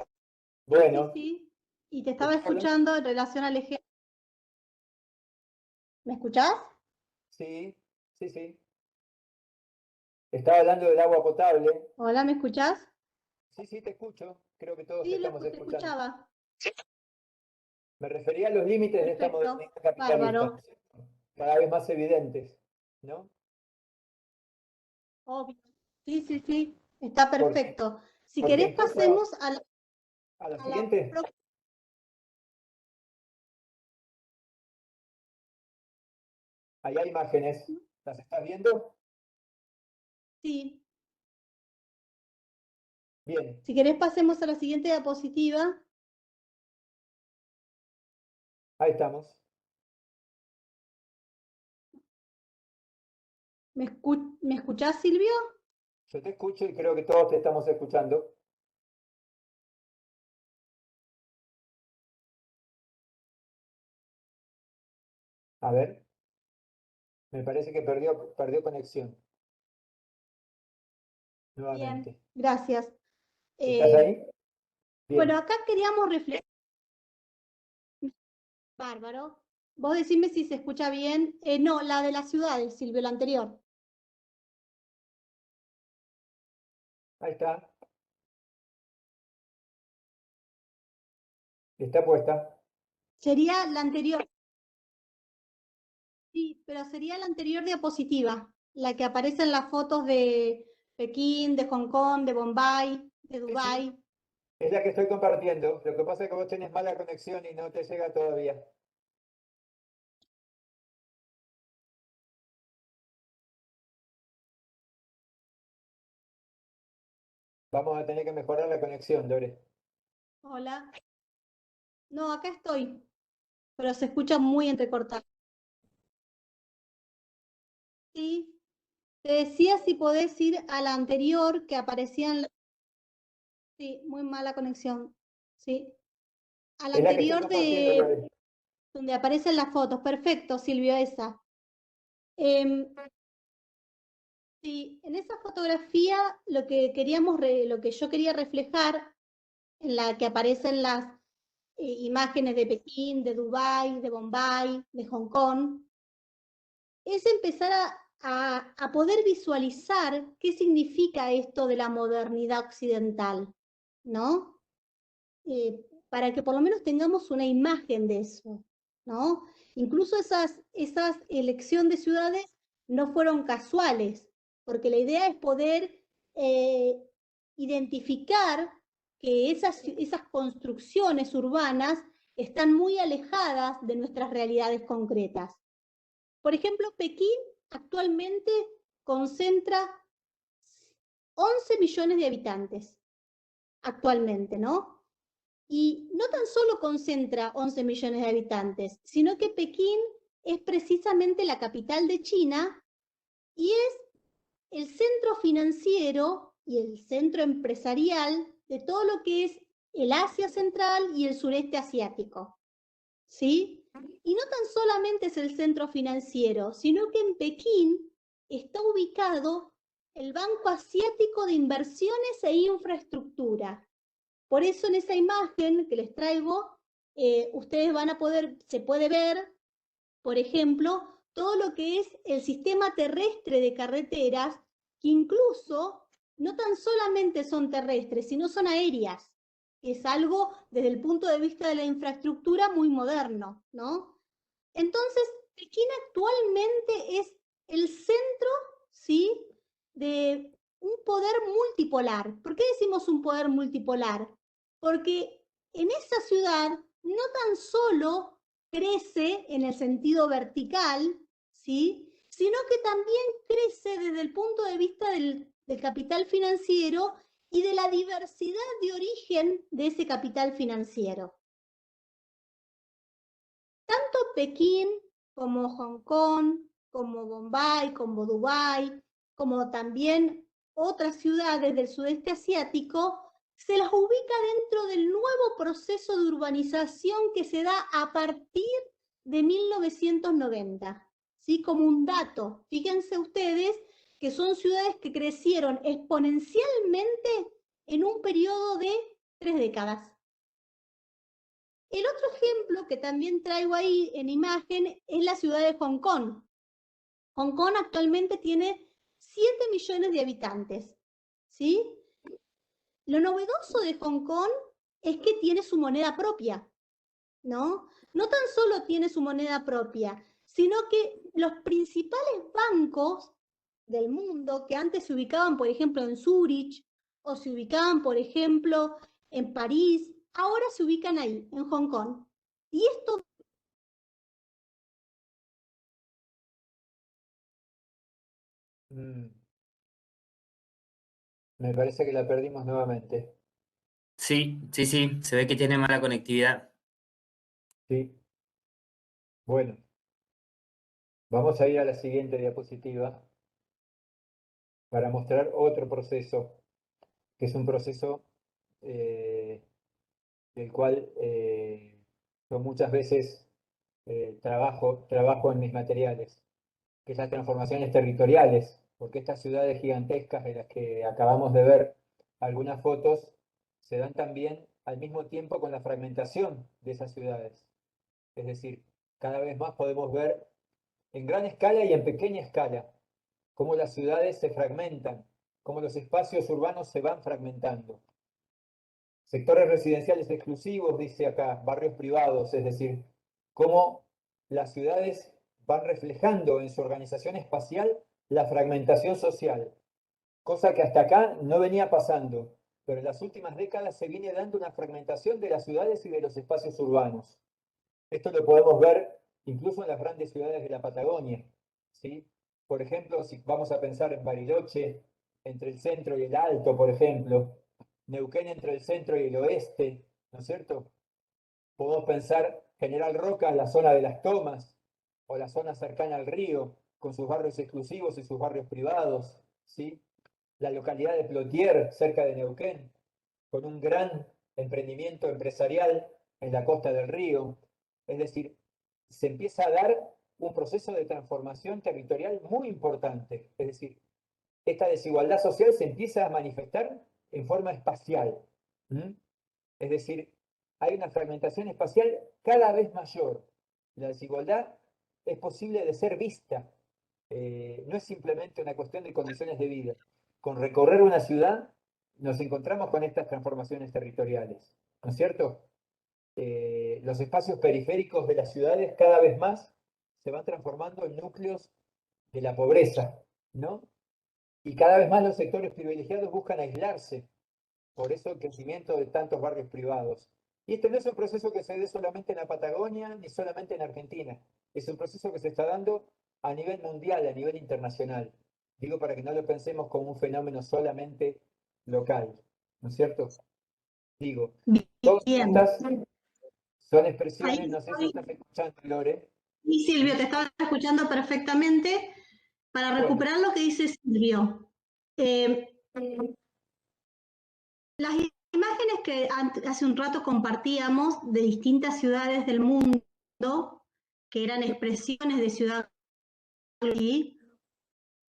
Bueno, Sí, y te estaba ¿estás hablando? escuchando en relación al ejemplo. ¿Me escuchás? Sí, sí, sí. Estaba hablando del agua potable. Hola, ¿me escuchás? Sí, sí, te escucho. Creo que todos te Sí, estamos te escuchando. escuchaba. Me refería a los límites de esta Perfecto, modernidad capitalista, bárbaro. cada vez más evidentes, ¿no? Obvio. Sí, sí, sí, está Porque, perfecto. Si porque querés incluso pasemos a la a la siguiente, próxima. ahí hay imágenes. ¿Las estás viendo? Sí, Bien, si querés pasemos a la siguiente diapositiva. ahí estamos. ¿Me escuchás, Silvio? Yo te escucho y creo que todos te estamos escuchando. A ver, me parece que perdió conexión. Bien, Nuevamente. gracias. ¿Estás ahí? Bien. Bueno, acá queríamos reflejar. Bárbaro. Vos decime si se escucha bien. No, la de las ciudades, Silvio, la anterior. Ahí está. Está puesta. Sería la anterior. Sí, pero sería la anterior diapositiva, la que aparece en las fotos de Pekín, de Hong Kong, de Bombay, de Dubái. Es la que estoy compartiendo. Lo que pasa es que vos tenés mala conexión y no te llega todavía. Vamos a tener que mejorar la conexión, Lore. Hola. No, acá estoy, pero se escucha muy entrecortado. Sí, te decía si podés ir a la anterior que aparecía en la... Sí, muy mala conexión. Sí. A la Es la que estoy anterior compartiendo, de Lore. donde aparecen las fotos. Perfecto, Silvio, esa. Sí, en esa fotografía lo que yo quería reflejar, en la que aparecen imágenes de Pekín, de Dubái, de Bombay, de Hong Kong, es empezar a poder visualizar qué significa esto de la modernidad occidental, ¿no? Para que por lo menos tengamos una imagen de eso, ¿no? Incluso esas elección de ciudades no fueron casuales, porque la idea es poder identificar que esas construcciones urbanas están muy alejadas de nuestras realidades concretas. Por ejemplo, Pekín actualmente concentra 11 millones de habitantes, actualmente, ¿no? Y no tan solo concentra 11 millones de habitantes, sino que Pekín es precisamente la capital de China y es el centro financiero y el centro empresarial de todo lo que es el Asia Central y el sureste asiático, ¿sí? Y no tan solamente es el centro financiero, sino que en Pekín está ubicado el Banco Asiático de Inversiones e Infraestructura. Por eso en esa imagen que les traigo, ustedes van a se puede ver, por ejemplo, todo lo que es el sistema terrestre de carreteras, que incluso no tan solamente son terrestres, sino son aéreas. Es algo desde el punto de vista de la infraestructura muy moderno, ¿no? Entonces, Pekín actualmente es el centro, ¿sí?, de un poder multipolar. ¿Por qué decimos un poder multipolar? Porque en esa ciudad no tan solo crece en el sentido vertical, ¿sí?, sino que también crece desde el punto de vista del capital financiero y de la diversidad de origen de ese capital financiero. Tanto Pekín como Hong Kong, como Bombay, como Dubái, como también otras ciudades del sudeste asiático, se las ubica dentro del nuevo proceso de urbanización que se da a partir de 1990, ¿sí? Como un dato, fíjense ustedes que son ciudades que crecieron exponencialmente en un periodo de 3 décadas. El otro ejemplo que también traigo ahí en imagen es la ciudad de Hong Kong. Hong Kong actualmente tiene 7 millones de habitantes, ¿sí? Lo novedoso de Hong Kong es que tiene su moneda propia, ¿no? No tan solo tiene su moneda propia, sino que los principales bancos del mundo que antes se ubicaban, por ejemplo, en Zúrich o se ubicaban, por ejemplo, en París, ahora se ubican ahí, en Hong Kong. Y esto Me parece que la perdimos nuevamente. Sí, sí, sí, se ve que tiene mala conectividad. Sí. Bueno, vamos a ir a la siguiente diapositiva para mostrar otro proceso, que es un proceso del cual yo muchas veces trabajo en mis materiales, que es las transformaciones territoriales, porque estas ciudades gigantescas de las que acabamos de ver algunas fotos se dan también al mismo tiempo con la fragmentación de esas ciudades. Es decir, cada vez más podemos ver en gran escala y en pequeña escala cómo las ciudades se fragmentan, cómo los espacios urbanos se van fragmentando. Sectores residenciales exclusivos, dice acá, barrios privados, es decir, cómo las ciudades van reflejando en su organización espacial la fragmentación social, cosa que hasta acá no venía pasando, pero en las últimas décadas se viene dando una fragmentación de las ciudades y de los espacios urbanos. Esto lo podemos ver incluso en las grandes ciudades de la Patagonia, ¿sí? Por ejemplo, si vamos a pensar en Bariloche, entre el centro y el Alto, por ejemplo, Neuquén entre el centro y el oeste, ¿no es cierto? Podemos pensar General Roca, la zona de las Tomas, o la zona cercana al río, con sus barrios exclusivos y sus barrios privados, ¿sí? La localidad de Plotier, cerca de Neuquén, con un gran emprendimiento empresarial en la costa del río. Es decir, se empieza a dar un proceso de transformación territorial muy importante. Es decir, esta desigualdad social se empieza a manifestar en forma espacial. ¿Mm? Es decir, hay una fragmentación espacial cada vez mayor. La desigualdad es posible de ser vista. No es simplemente una cuestión de condiciones de vida. Con recorrer una ciudad nos encontramos con estas transformaciones territoriales, ¿no es cierto? Los espacios periféricos de las ciudades cada vez más se van transformando en núcleos de la pobreza, ¿no? Y cada vez más los sectores privilegiados buscan aislarse. Por eso el crecimiento de tantos barrios privados. Y este no es un proceso que se dé solamente en la Patagonia ni solamente en Argentina. Es un proceso que se está dando a nivel mundial, a nivel internacional. Digo para que no lo pensemos como un fenómeno solamente local, ¿no es cierto? Digo, todas Bien. estas son expresiones, Ahí no sé si estoy. estás escuchando, Lore. Y Silvio, te estaba escuchando perfectamente. Para Bueno. recuperar lo que dice Silvio, las imágenes que hace un rato compartíamos de distintas ciudades del mundo, que eran expresiones de ciudad,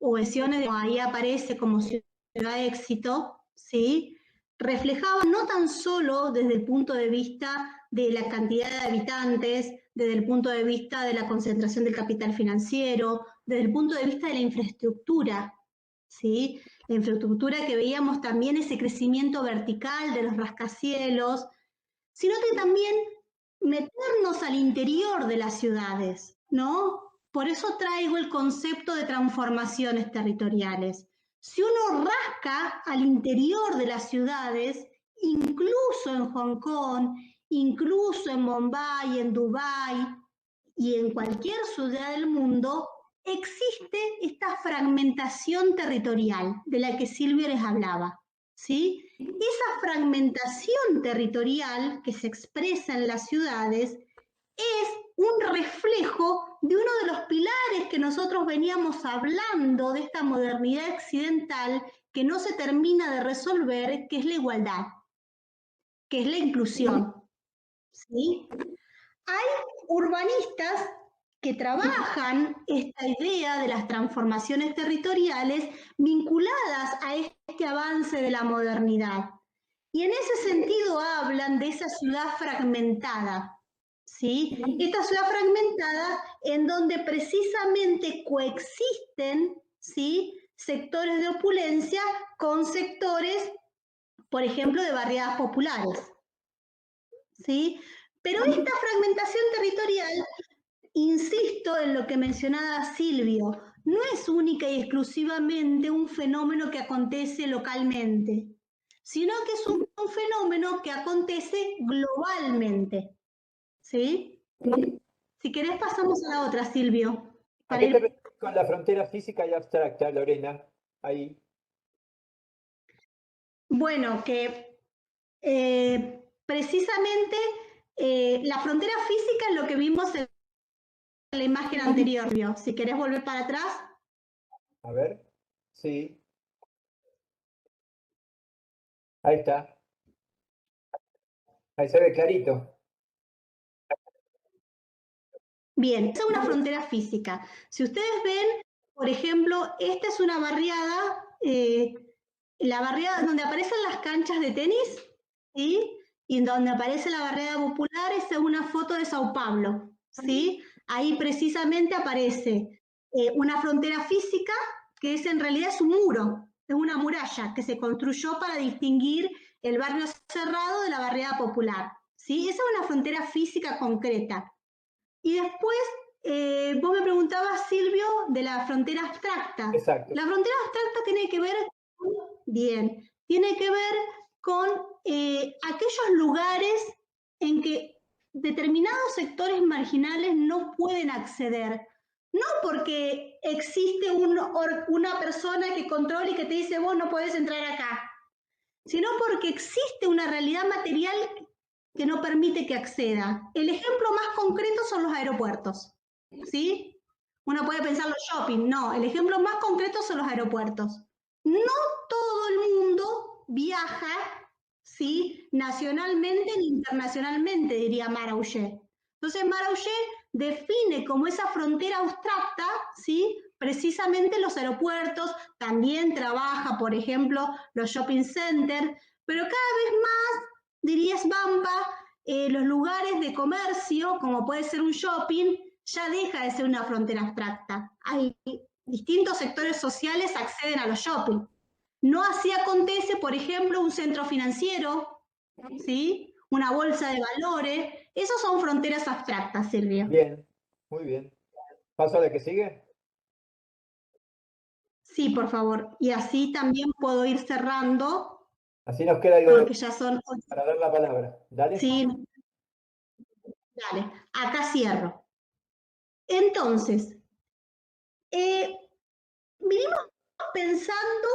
o versiones de ahí aparece como ciudad éxito, ¿sí? Reflejaban no tan solo desde el punto de vista de la cantidad de habitantes, desde el punto de vista de la concentración del capital financiero, desde el punto de vista de la infraestructura, ¿sí? La infraestructura que veíamos también ese crecimiento vertical de los rascacielos, sino que también meternos al interior de las ciudades, ¿no? Por eso traigo el concepto de transformaciones territoriales. Si uno rasca al interior de las ciudades, incluso en Hong Kong, incluso en Bombay, en Dubái y en cualquier ciudad del mundo, existe esta fragmentación territorial de la que Silvia les hablaba, ¿sí? Esa fragmentación territorial que se expresa en las ciudades es un reflejo de uno de los pilares que nosotros veníamos hablando de esta modernidad occidental que no se termina de resolver, que es la igualdad, que es la inclusión, ¿sí? Hay urbanistas que trabajan esta idea de las transformaciones territoriales vinculadas a este avance de la modernidad. Y en ese sentido hablan de esa ciudad fragmentada, ¿sí? Esta ciudad fragmentada en donde precisamente coexisten, ¿sí?, sectores de opulencia con sectores, por ejemplo, de barriadas populares, ¿sí? Pero esta fragmentación territorial, insisto en lo que mencionaba Silvio, no es única y exclusivamente un fenómeno que acontece localmente, sino que es un fenómeno que acontece globalmente, ¿sí? Si querés pasamos a la otra, Silvio. ¿A qué te refieres con la frontera física y abstracta, Lorena? Ahí. Bueno, que precisamente la frontera física es lo que vimos en la imagen anterior. Si querés volver para atrás. A ver. Sí. Ahí está. Ahí se ve clarito. Bien, esa es una frontera física. Si ustedes ven, por ejemplo, esta es una barriada, la barriada donde aparecen las canchas de tenis, ¿sí? Y donde aparece la barriada popular, esa es una foto de Sao Paulo, ¿sí? Ahí precisamente aparece una frontera física que es en realidad es un muro, es una muralla que se construyó para distinguir el barrio cerrado de la barriada popular, ¿sí? Esa es una frontera física concreta. Y después, vos me preguntabas, Silvio, de la frontera abstracta. Exacto. La frontera abstracta tiene que ver con aquellos lugares en que determinados sectores marginales no pueden acceder. No porque existe una persona que controla y que te dice, vos no podés entrar acá, sino porque existe una realidad material que no permite que acceda. El ejemplo más concreto son los aeropuertos, ¿sí? Uno puede pensar los shopping, no, el ejemplo más concreto son los aeropuertos. No todo el mundo viaja, ¿sí?, nacionalmente ni internacionalmente, diría Marauché. Entonces Marauché define como esa frontera abstracta, ¿sí?, precisamente los aeropuertos, también trabaja, por ejemplo, los shopping centers, pero cada vez más, diría Svampa, los lugares de comercio, como puede ser un shopping, ya deja de ser una frontera abstracta. Hay distintos sectores sociales acceden a los shopping. No así acontece, por ejemplo, un centro financiero, ¿sí? Una bolsa de valores. Esos son fronteras abstractas, Silvia. Bien, muy bien. ¿Paso a la que sigue? Sí, por favor. Y así también puedo ir cerrando, Así nos queda algo porque ya son... para dar la palabra. Dale. Sí, dale, acá cierro. Entonces, vinimos pensando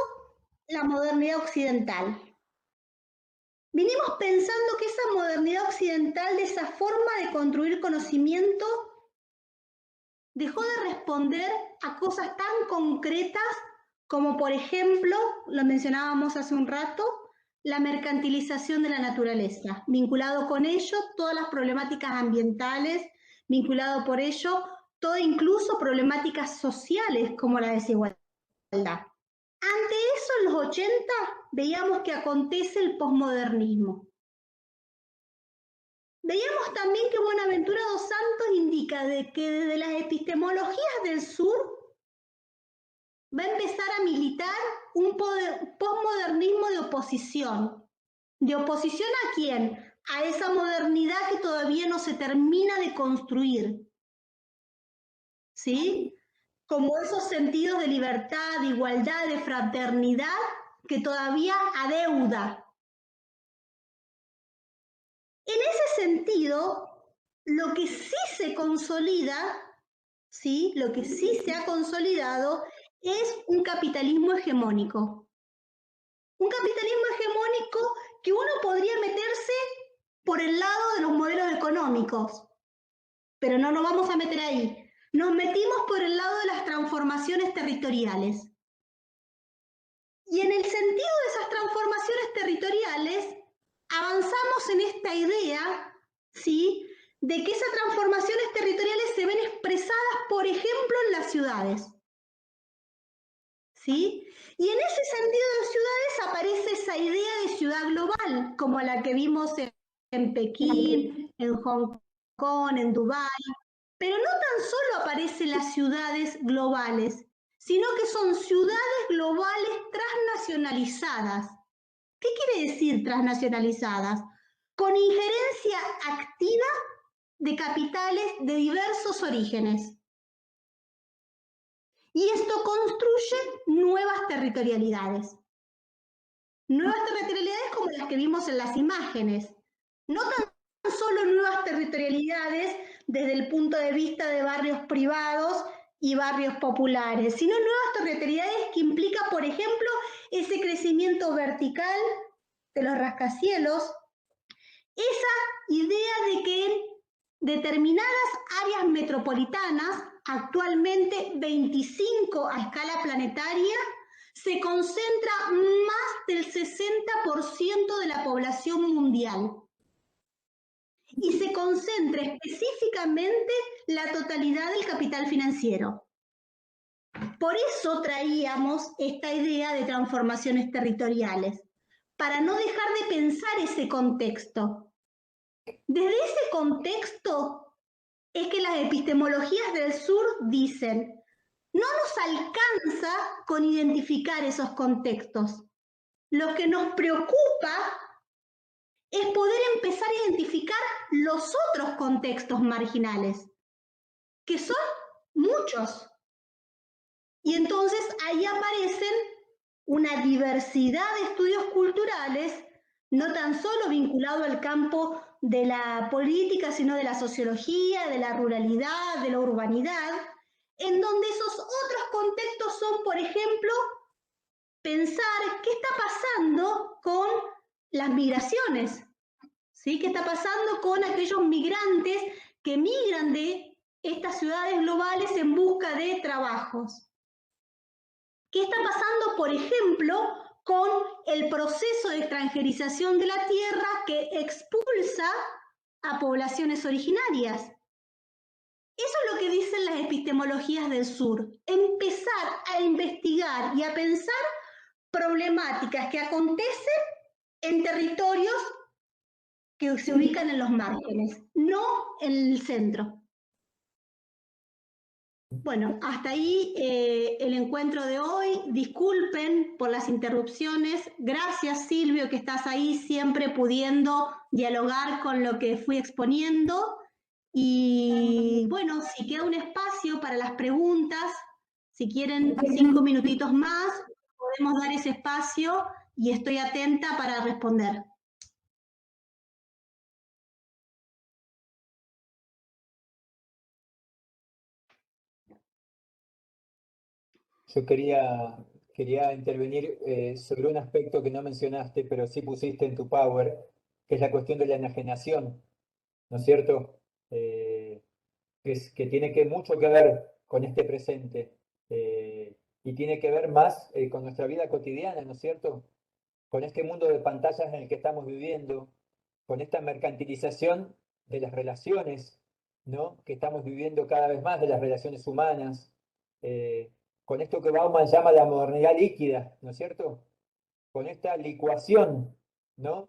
la modernidad occidental. Vinimos pensando que esa modernidad occidental, de esa forma de construir conocimiento, dejó de responder a cosas tan concretas como, por ejemplo, lo mencionábamos hace un rato, la mercantilización de la naturaleza. Vinculado con ello, todas las problemáticas ambientales, vinculado por ello, todo incluso problemáticas sociales como la desigualdad. Ante eso, en los 80, veíamos que acontece el posmodernismo. Veíamos también que Buenaventura dos Santos indica de que desde las epistemologías del sur va a empezar a militar un posmodernismo de oposición. ¿De oposición a quién? A esa modernidad que todavía no se termina de construir. ¿Sí? Como esos sentidos de libertad, de igualdad, de fraternidad que todavía adeuda. En ese sentido, lo que sí se consolida, ¿sí? Lo que sí se ha consolidado es un capitalismo hegemónico. Un capitalismo hegemónico que uno podría meterse por el lado de los modelos económicos, pero no nos vamos a meter ahí. Nos metimos por el lado de las transformaciones territoriales. Y en el sentido de esas transformaciones territoriales, avanzamos en esta idea, ¿sí?, de que esas transformaciones territoriales se ven expresadas, por ejemplo, en las ciudades. ¿Sí? Y en ese sentido de las ciudades aparece esa idea de ciudad global, como la que vimos en Pekín, en Hong Kong, en Dubái. Pero no tan solo aparecen las ciudades globales, sino que son ciudades globales transnacionalizadas. ¿Qué quiere decir transnacionalizadas? Con injerencia activa de capitales de diversos orígenes. Y esto construye nuevas territorialidades. Nuevas territorialidades como las que vimos en las imágenes. No tan solo nuevas territorialidades desde el punto de vista de barrios privados y barrios populares, sino nuevas territorialidades que implica, por ejemplo, ese crecimiento vertical de los rascacielos, esa idea de que en determinadas áreas metropolitanas, actualmente 25 a escala planetaria, se concentra más del 60% de la población mundial. Y se concentra específicamente la totalidad del capital financiero. Por eso traíamos esta idea de transformaciones territoriales, para no dejar de pensar ese contexto. Desde ese contexto es que las epistemologías del sur dicen, no nos alcanza con identificar esos contextos. Lo que nos preocupa es poder empezar a identificar los otros contextos marginales, que son muchos. Y entonces ahí aparecen una diversidad de estudios culturales, no tan solo vinculado al campo de la política, sino de la sociología, de la ruralidad, de la urbanidad, en donde esos otros contextos son, por ejemplo, pensar qué está pasando con las migraciones, ¿sí? ¿Qué está pasando con aquellos migrantes que migran de estas ciudades globales en busca de trabajos? ¿Qué está pasando, por ejemplo, con el proceso de extranjerización de la tierra que expulsa a poblaciones originarias? Eso es lo que dicen las epistemologías del sur. Empezar a investigar y a pensar problemáticas que acontecen en territorios que se ubican en los márgenes, no en el centro. Bueno, hasta ahí el encuentro de hoy. Disculpen por las interrupciones. Gracias, Silvio, que estás ahí siempre pudiendo dialogar con lo que fui exponiendo. Y bueno, si queda un espacio para las preguntas, si quieren 5 minutitos más, podemos dar ese espacio y estoy atenta para responder. Yo quería intervenir sobre un aspecto que no mencionaste, pero sí pusiste en tu power, que es la cuestión de la enajenación, ¿no es cierto? Que tiene mucho que ver con este presente y tiene que ver más con nuestra vida cotidiana, ¿no es cierto? Con este mundo de pantallas en el que estamos viviendo, con esta mercantilización de las relaciones, ¿no? Que estamos viviendo cada vez más, de las relaciones humanas, con esto que Bauman llama la modernidad líquida, ¿no es cierto? Con esta licuación, ¿no?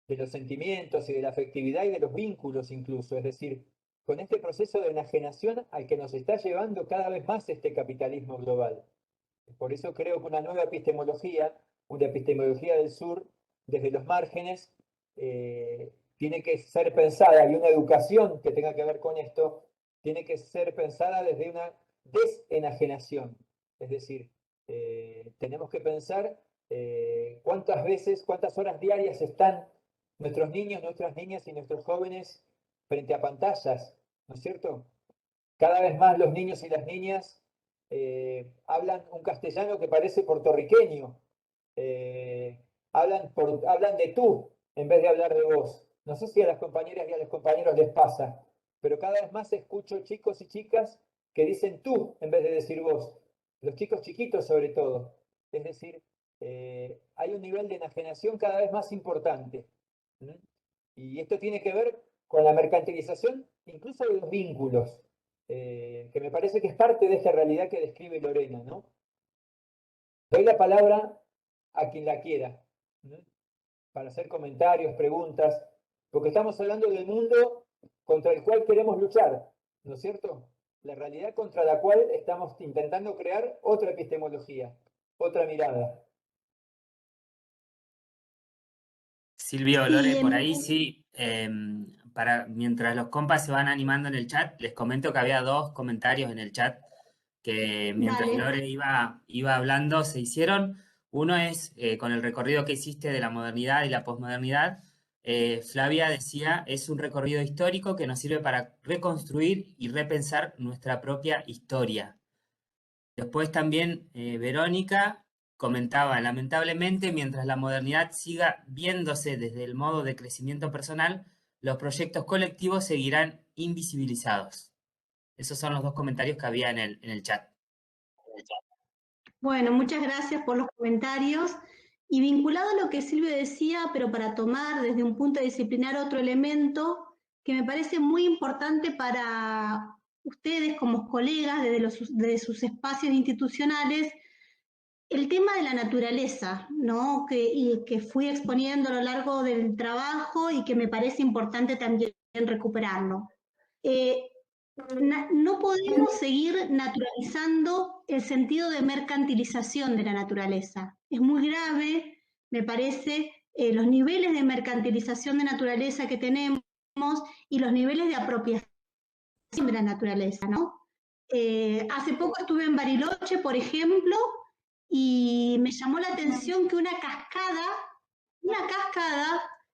De los sentimientos y de la afectividad y de los vínculos incluso, es decir, con este proceso de enajenación al que nos está llevando cada vez más este capitalismo global. Por eso creo que una nueva epistemología, una epistemología del sur, desde los márgenes, tiene que ser pensada, y una educación que tenga que ver con esto, tiene que ser pensada desde una desenajenación. Es decir, tenemos que pensar cuántas horas diarias están nuestros niños, nuestras niñas y nuestros jóvenes frente a pantallas, ¿no es cierto? Cada vez más los niños y las niñas hablan un castellano que parece puertorriqueño, hablan de tú en vez de hablar de vos. No sé si a las compañeras y a los compañeros les pasa, pero cada vez más escucho chicos y chicas que dicen tú en vez de decir vos. Los chicos chiquitos sobre todo. Es decir, hay un nivel de enajenación cada vez más importante. ¿Mm? Y esto tiene que ver con la mercantilización incluso de los vínculos, que me parece que es parte de esta realidad que describe Lorena, ¿no? Doy la palabra a quien la quiera, ¿no? Para hacer comentarios, preguntas, porque estamos hablando del mundo contra el cual queremos luchar, ¿no es cierto? La realidad contra la cual estamos intentando crear otra epistemología, otra mirada. Silvio, Lore, por ahí sí, mientras los compas se van animando en el chat, les comento que había 2 comentarios en el chat que mientras Dale. Lore iba hablando se hicieron. Uno es con el recorrido que hiciste de la modernidad y la posmodernidad. Flavia decía, es un recorrido histórico que nos sirve para reconstruir y repensar nuestra propia historia. Después también Verónica comentaba, lamentablemente, mientras la modernidad siga viéndose desde el modo de crecimiento personal, los proyectos colectivos seguirán invisibilizados. Esos son los 2 comentarios que había en el chat. Bueno, muchas gracias por los comentarios. Y vinculado a lo que Silvio decía, pero para tomar desde un punto disciplinar otro elemento que me parece muy importante para ustedes como colegas desde sus espacios institucionales, el tema de la naturaleza, ¿no? Que fui exponiendo a lo largo del trabajo y que me parece importante también recuperarlo. No podemos seguir naturalizando el sentido de mercantilización de la naturaleza. Es muy grave, me parece, los niveles de mercantilización de naturaleza que tenemos y los niveles de apropiación de la naturaleza, ¿no? Hace poco estuve en Bariloche, por ejemplo, y me llamó la atención que una cascada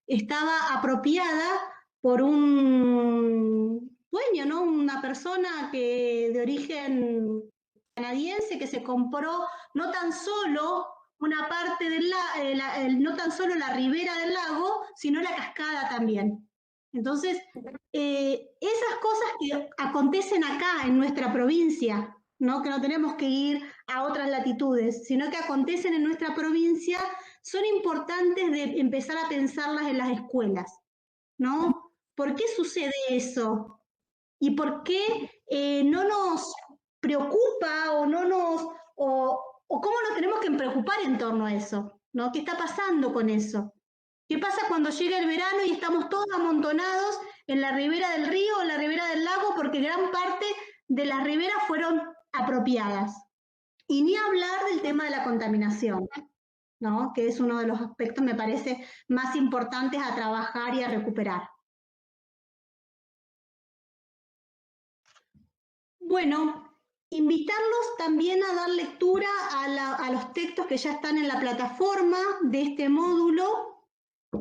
estaba apropiada por un dueño, ¿no? Una persona de origen canadiense que se compró no tan solo una parte no tan solo la ribera del lago, sino la cascada también. Entonces, esas cosas que acontecen acá en nuestra provincia, ¿no? Que no tenemos que ir a otras latitudes, sino que acontecen en nuestra provincia, son importantes de empezar a pensarlas en las escuelas, ¿no? ¿Por qué sucede eso? ¿Y por qué no nos preocupa o cómo nos tenemos que preocupar en torno a eso? ¿No? ¿Qué está pasando con eso? ¿Qué pasa cuando llega el verano y estamos todos amontonados en la ribera del río o en la ribera del lago porque gran parte de las riberas fueron apropiadas? Y ni hablar del tema de la contaminación, ¿no? Que es uno de los aspectos, me parece, más importantes a trabajar y a recuperar. Bueno, invitarlos también a dar lectura a los textos que ya están en la plataforma de este módulo,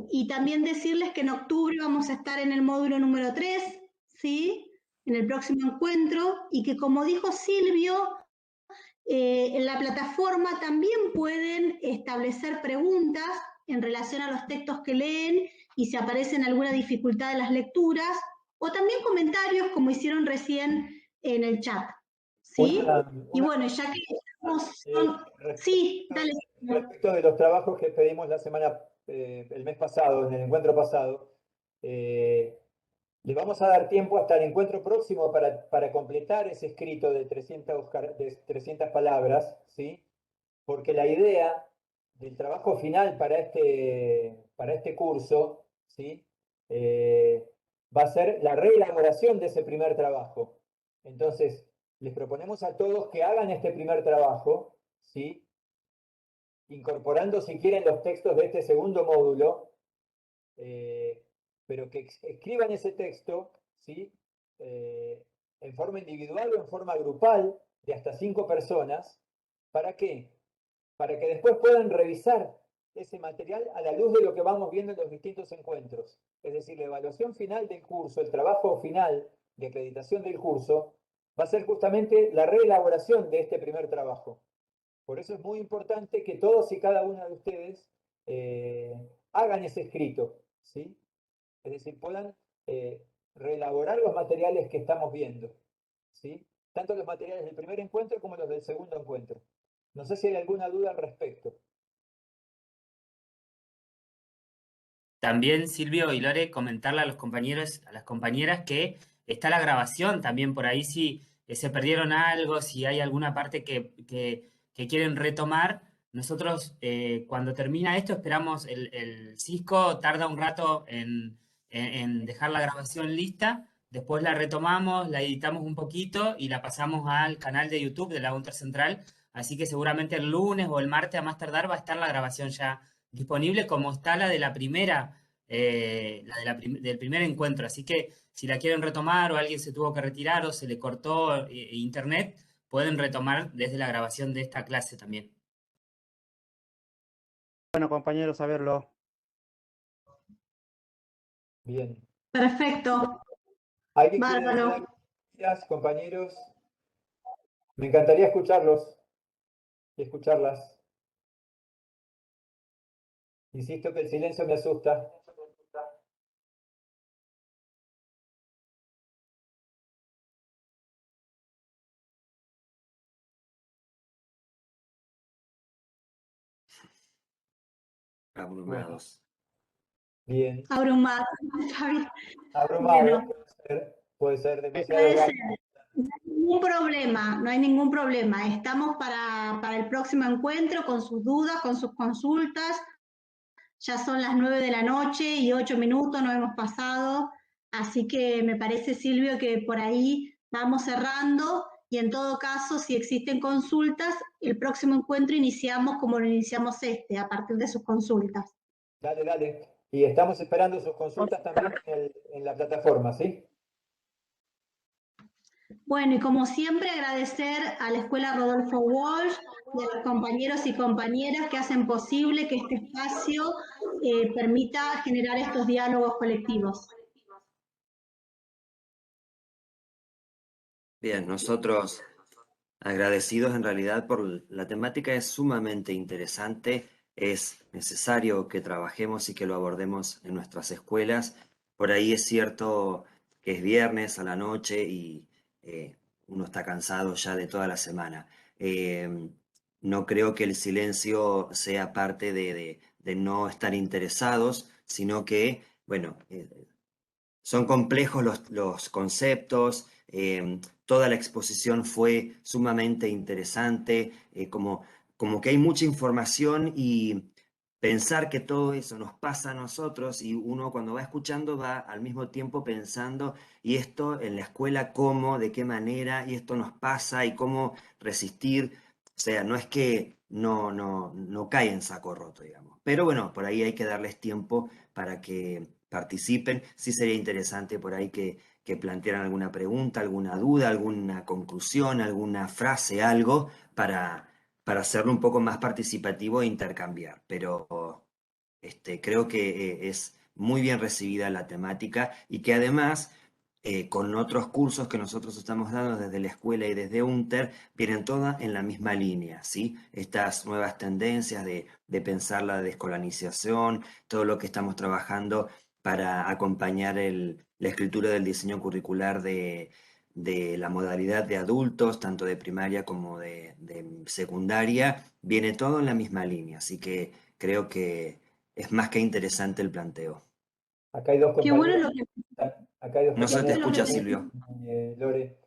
y también decirles que en octubre vamos a estar en el módulo número 3, ¿sí? En el próximo encuentro, y que, como dijo Silvio, en la plataforma también pueden establecer preguntas en relación a los textos que leen y si aparecen alguna dificultad en las lecturas, o también comentarios como hicieron recién en el chat, ¿sí? Y bueno, ya que estamos... sí, dale. Respecto de los trabajos que pedimos el mes pasado, en el encuentro pasado, le vamos a dar tiempo hasta el encuentro próximo para completar ese escrito de 300 palabras, ¿sí? Porque la idea del trabajo final para este curso, ¿sí? Va a ser la reelaboración de ese primer trabajo. Entonces, les proponemos a todos que hagan este primer trabajo, ¿sí? Incorporando, si quieren, los textos de este segundo módulo, pero que escriban ese texto, ¿sí? En forma individual o en forma grupal, de hasta 5 personas. ¿Para qué? Para que después puedan revisar ese material a la luz de lo que vamos viendo en los distintos encuentros. Es decir, la evaluación final del curso, el trabajo final de acreditación del curso, va a ser justamente la reelaboración de este primer trabajo. Por eso es muy importante que todos y cada uno de ustedes hagan ese escrito, ¿sí? Es decir, puedan reelaborar los materiales que estamos viendo, ¿sí? Tanto los materiales del primer encuentro como los del segundo encuentro. No sé si hay alguna duda al respecto. También, Silvio y Lore, comentarle a los compañeros, a las compañeras que está la grabación también por ahí, si se perdieron algo, si hay alguna parte que quieren retomar. Nosotros, cuando termina esto, esperamos, el Cisco tarda un rato en dejar la grabación lista, después la retomamos, la editamos un poquito y la pasamos al canal de YouTube de la UNTER Central, así que seguramente el lunes o el martes a más tardar va a estar la grabación ya disponible, como está la de la primera, del primer encuentro. Así que si la quieren retomar o alguien se tuvo que retirar o se le cortó internet, pueden retomar desde la grabación de esta clase también. Bueno, compañeros, a verlo. Bien. Perfecto. ¿Alguien Bárbaro. quiere decir, compañeros? Me encantaría escucharlos y escucharlas. Insisto que el silencio me asusta. Abrumados. Bien. Abrumado. Está bien. Abrumado, Bueno. puede ser demasiado Puede grande. ser. No hay ningún problema, no hay ningún problema. Estamos para el próximo encuentro con sus dudas, con sus consultas. Ya son las 9 de la noche y 8 minutos nos hemos pasado. Así que me parece, Silvio, que por ahí vamos cerrando y en todo caso, si existen consultas, el próximo encuentro iniciamos como lo iniciamos a partir de sus consultas. Dale, dale. Y estamos esperando sus consultas también en la plataforma, ¿sí? Bueno, y como siempre, agradecer a la Escuela Rodolfo Walsh y a los compañeros y compañeras que hacen posible que este espacio permita generar estos diálogos colectivos. Bien, nosotros agradecidos en realidad por la temática, es sumamente interesante, es necesario que trabajemos y que lo abordemos en nuestras escuelas. Por ahí es cierto que es viernes a la noche y uno está cansado ya de toda la semana. No creo que el silencio sea parte de no estar interesados, sino que, bueno, son complejos los conceptos, toda la exposición fue sumamente interesante, como que hay mucha información y pensar que todo eso nos pasa a nosotros y uno cuando va escuchando va al mismo tiempo pensando, y esto en la escuela cómo, de qué manera, y esto nos pasa y cómo resistir. O sea, no es que no cae en saco roto, digamos. Pero bueno, por ahí hay que darles tiempo para que participen. Sí sería interesante por ahí que plantearan alguna pregunta, alguna duda, alguna conclusión, alguna frase, algo para hacerlo un poco más participativo e intercambiar. Pero creo que es muy bien recibida la temática y que además con otros cursos que nosotros estamos dando desde la escuela y desde UNTER, vienen todas en la misma línea, ¿sí? Estas nuevas tendencias de pensar la descolonización, todo lo que estamos trabajando para acompañar la escritura del diseño curricular de la modalidad de adultos, tanto de primaria como de secundaria, viene todo en la misma línea, así que creo que es más que interesante el planteo. Acá hay dos Qué bueno compañeros. Acá hay dos No se te compañeros. escucha, Silvio. Lore,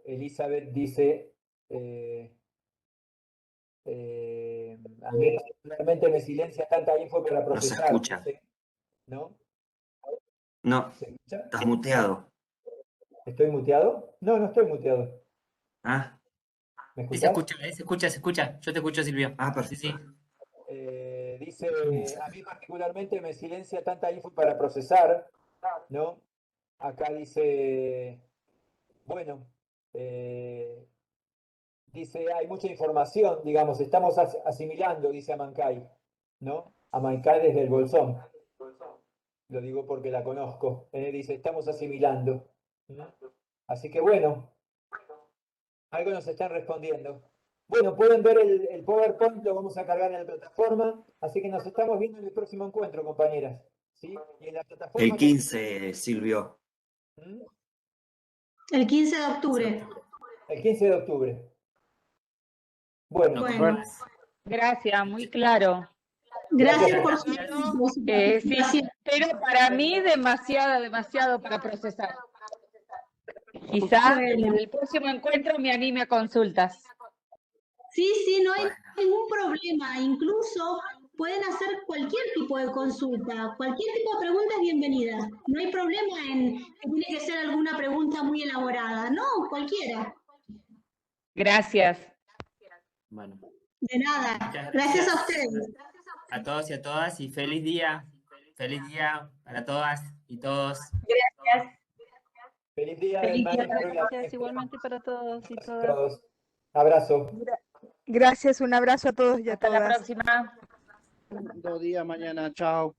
Elizabeth dice, a mí particularmente me silencia tanta info para No se procesar, escucha. dice, ¿no? No, ¿Se escucha? estás muteado. ¿Estoy muteado? No, no estoy muteado. ¿Ah? ¿Me Sí, se escuchás? escucha, se escucha. Yo te escucho, Silvio. Ah, Sí, sí. perfecto. Dice, a mí particularmente me silencia tanta info para procesar, ¿no? Acá dice, bueno, dice, hay mucha información, digamos, estamos asimilando, dice Amancay, ¿no? Amancay desde el Bolsón. Lo digo porque la conozco. Dice, estamos asimilando. ¿No? Así que bueno, algo nos están respondiendo. Bueno, pueden ver el PowerPoint, lo vamos a cargar en la plataforma, así que nos estamos viendo en el próximo encuentro, compañeras. ¿Sí? Y en la plataforma El 15, Silvio. El 15 de octubre. El 15 de octubre. Bueno. Bueno. Gracias, muy claro. Gracias por su Sí, participación. pero para mí demasiado para procesar. Quizá en el próximo encuentro me anime a consultas. Sí, no hay ningún problema. Incluso pueden hacer cualquier tipo de consulta. Cualquier tipo de pregunta es bienvenida. No hay problema en que tiene que ser alguna pregunta muy elaborada. No, cualquiera. Gracias. Bueno. De nada. Muchas Gracias a ustedes. A todos y a todas y feliz día. Feliz día para todas y todos. Gracias. Feliz día del Feliz día, maestro y la gracias igualmente para todos y todas. todos. Abrazo. Gracias, un abrazo a todos y a Hasta la todas. próxima. 2 días mañana, chao.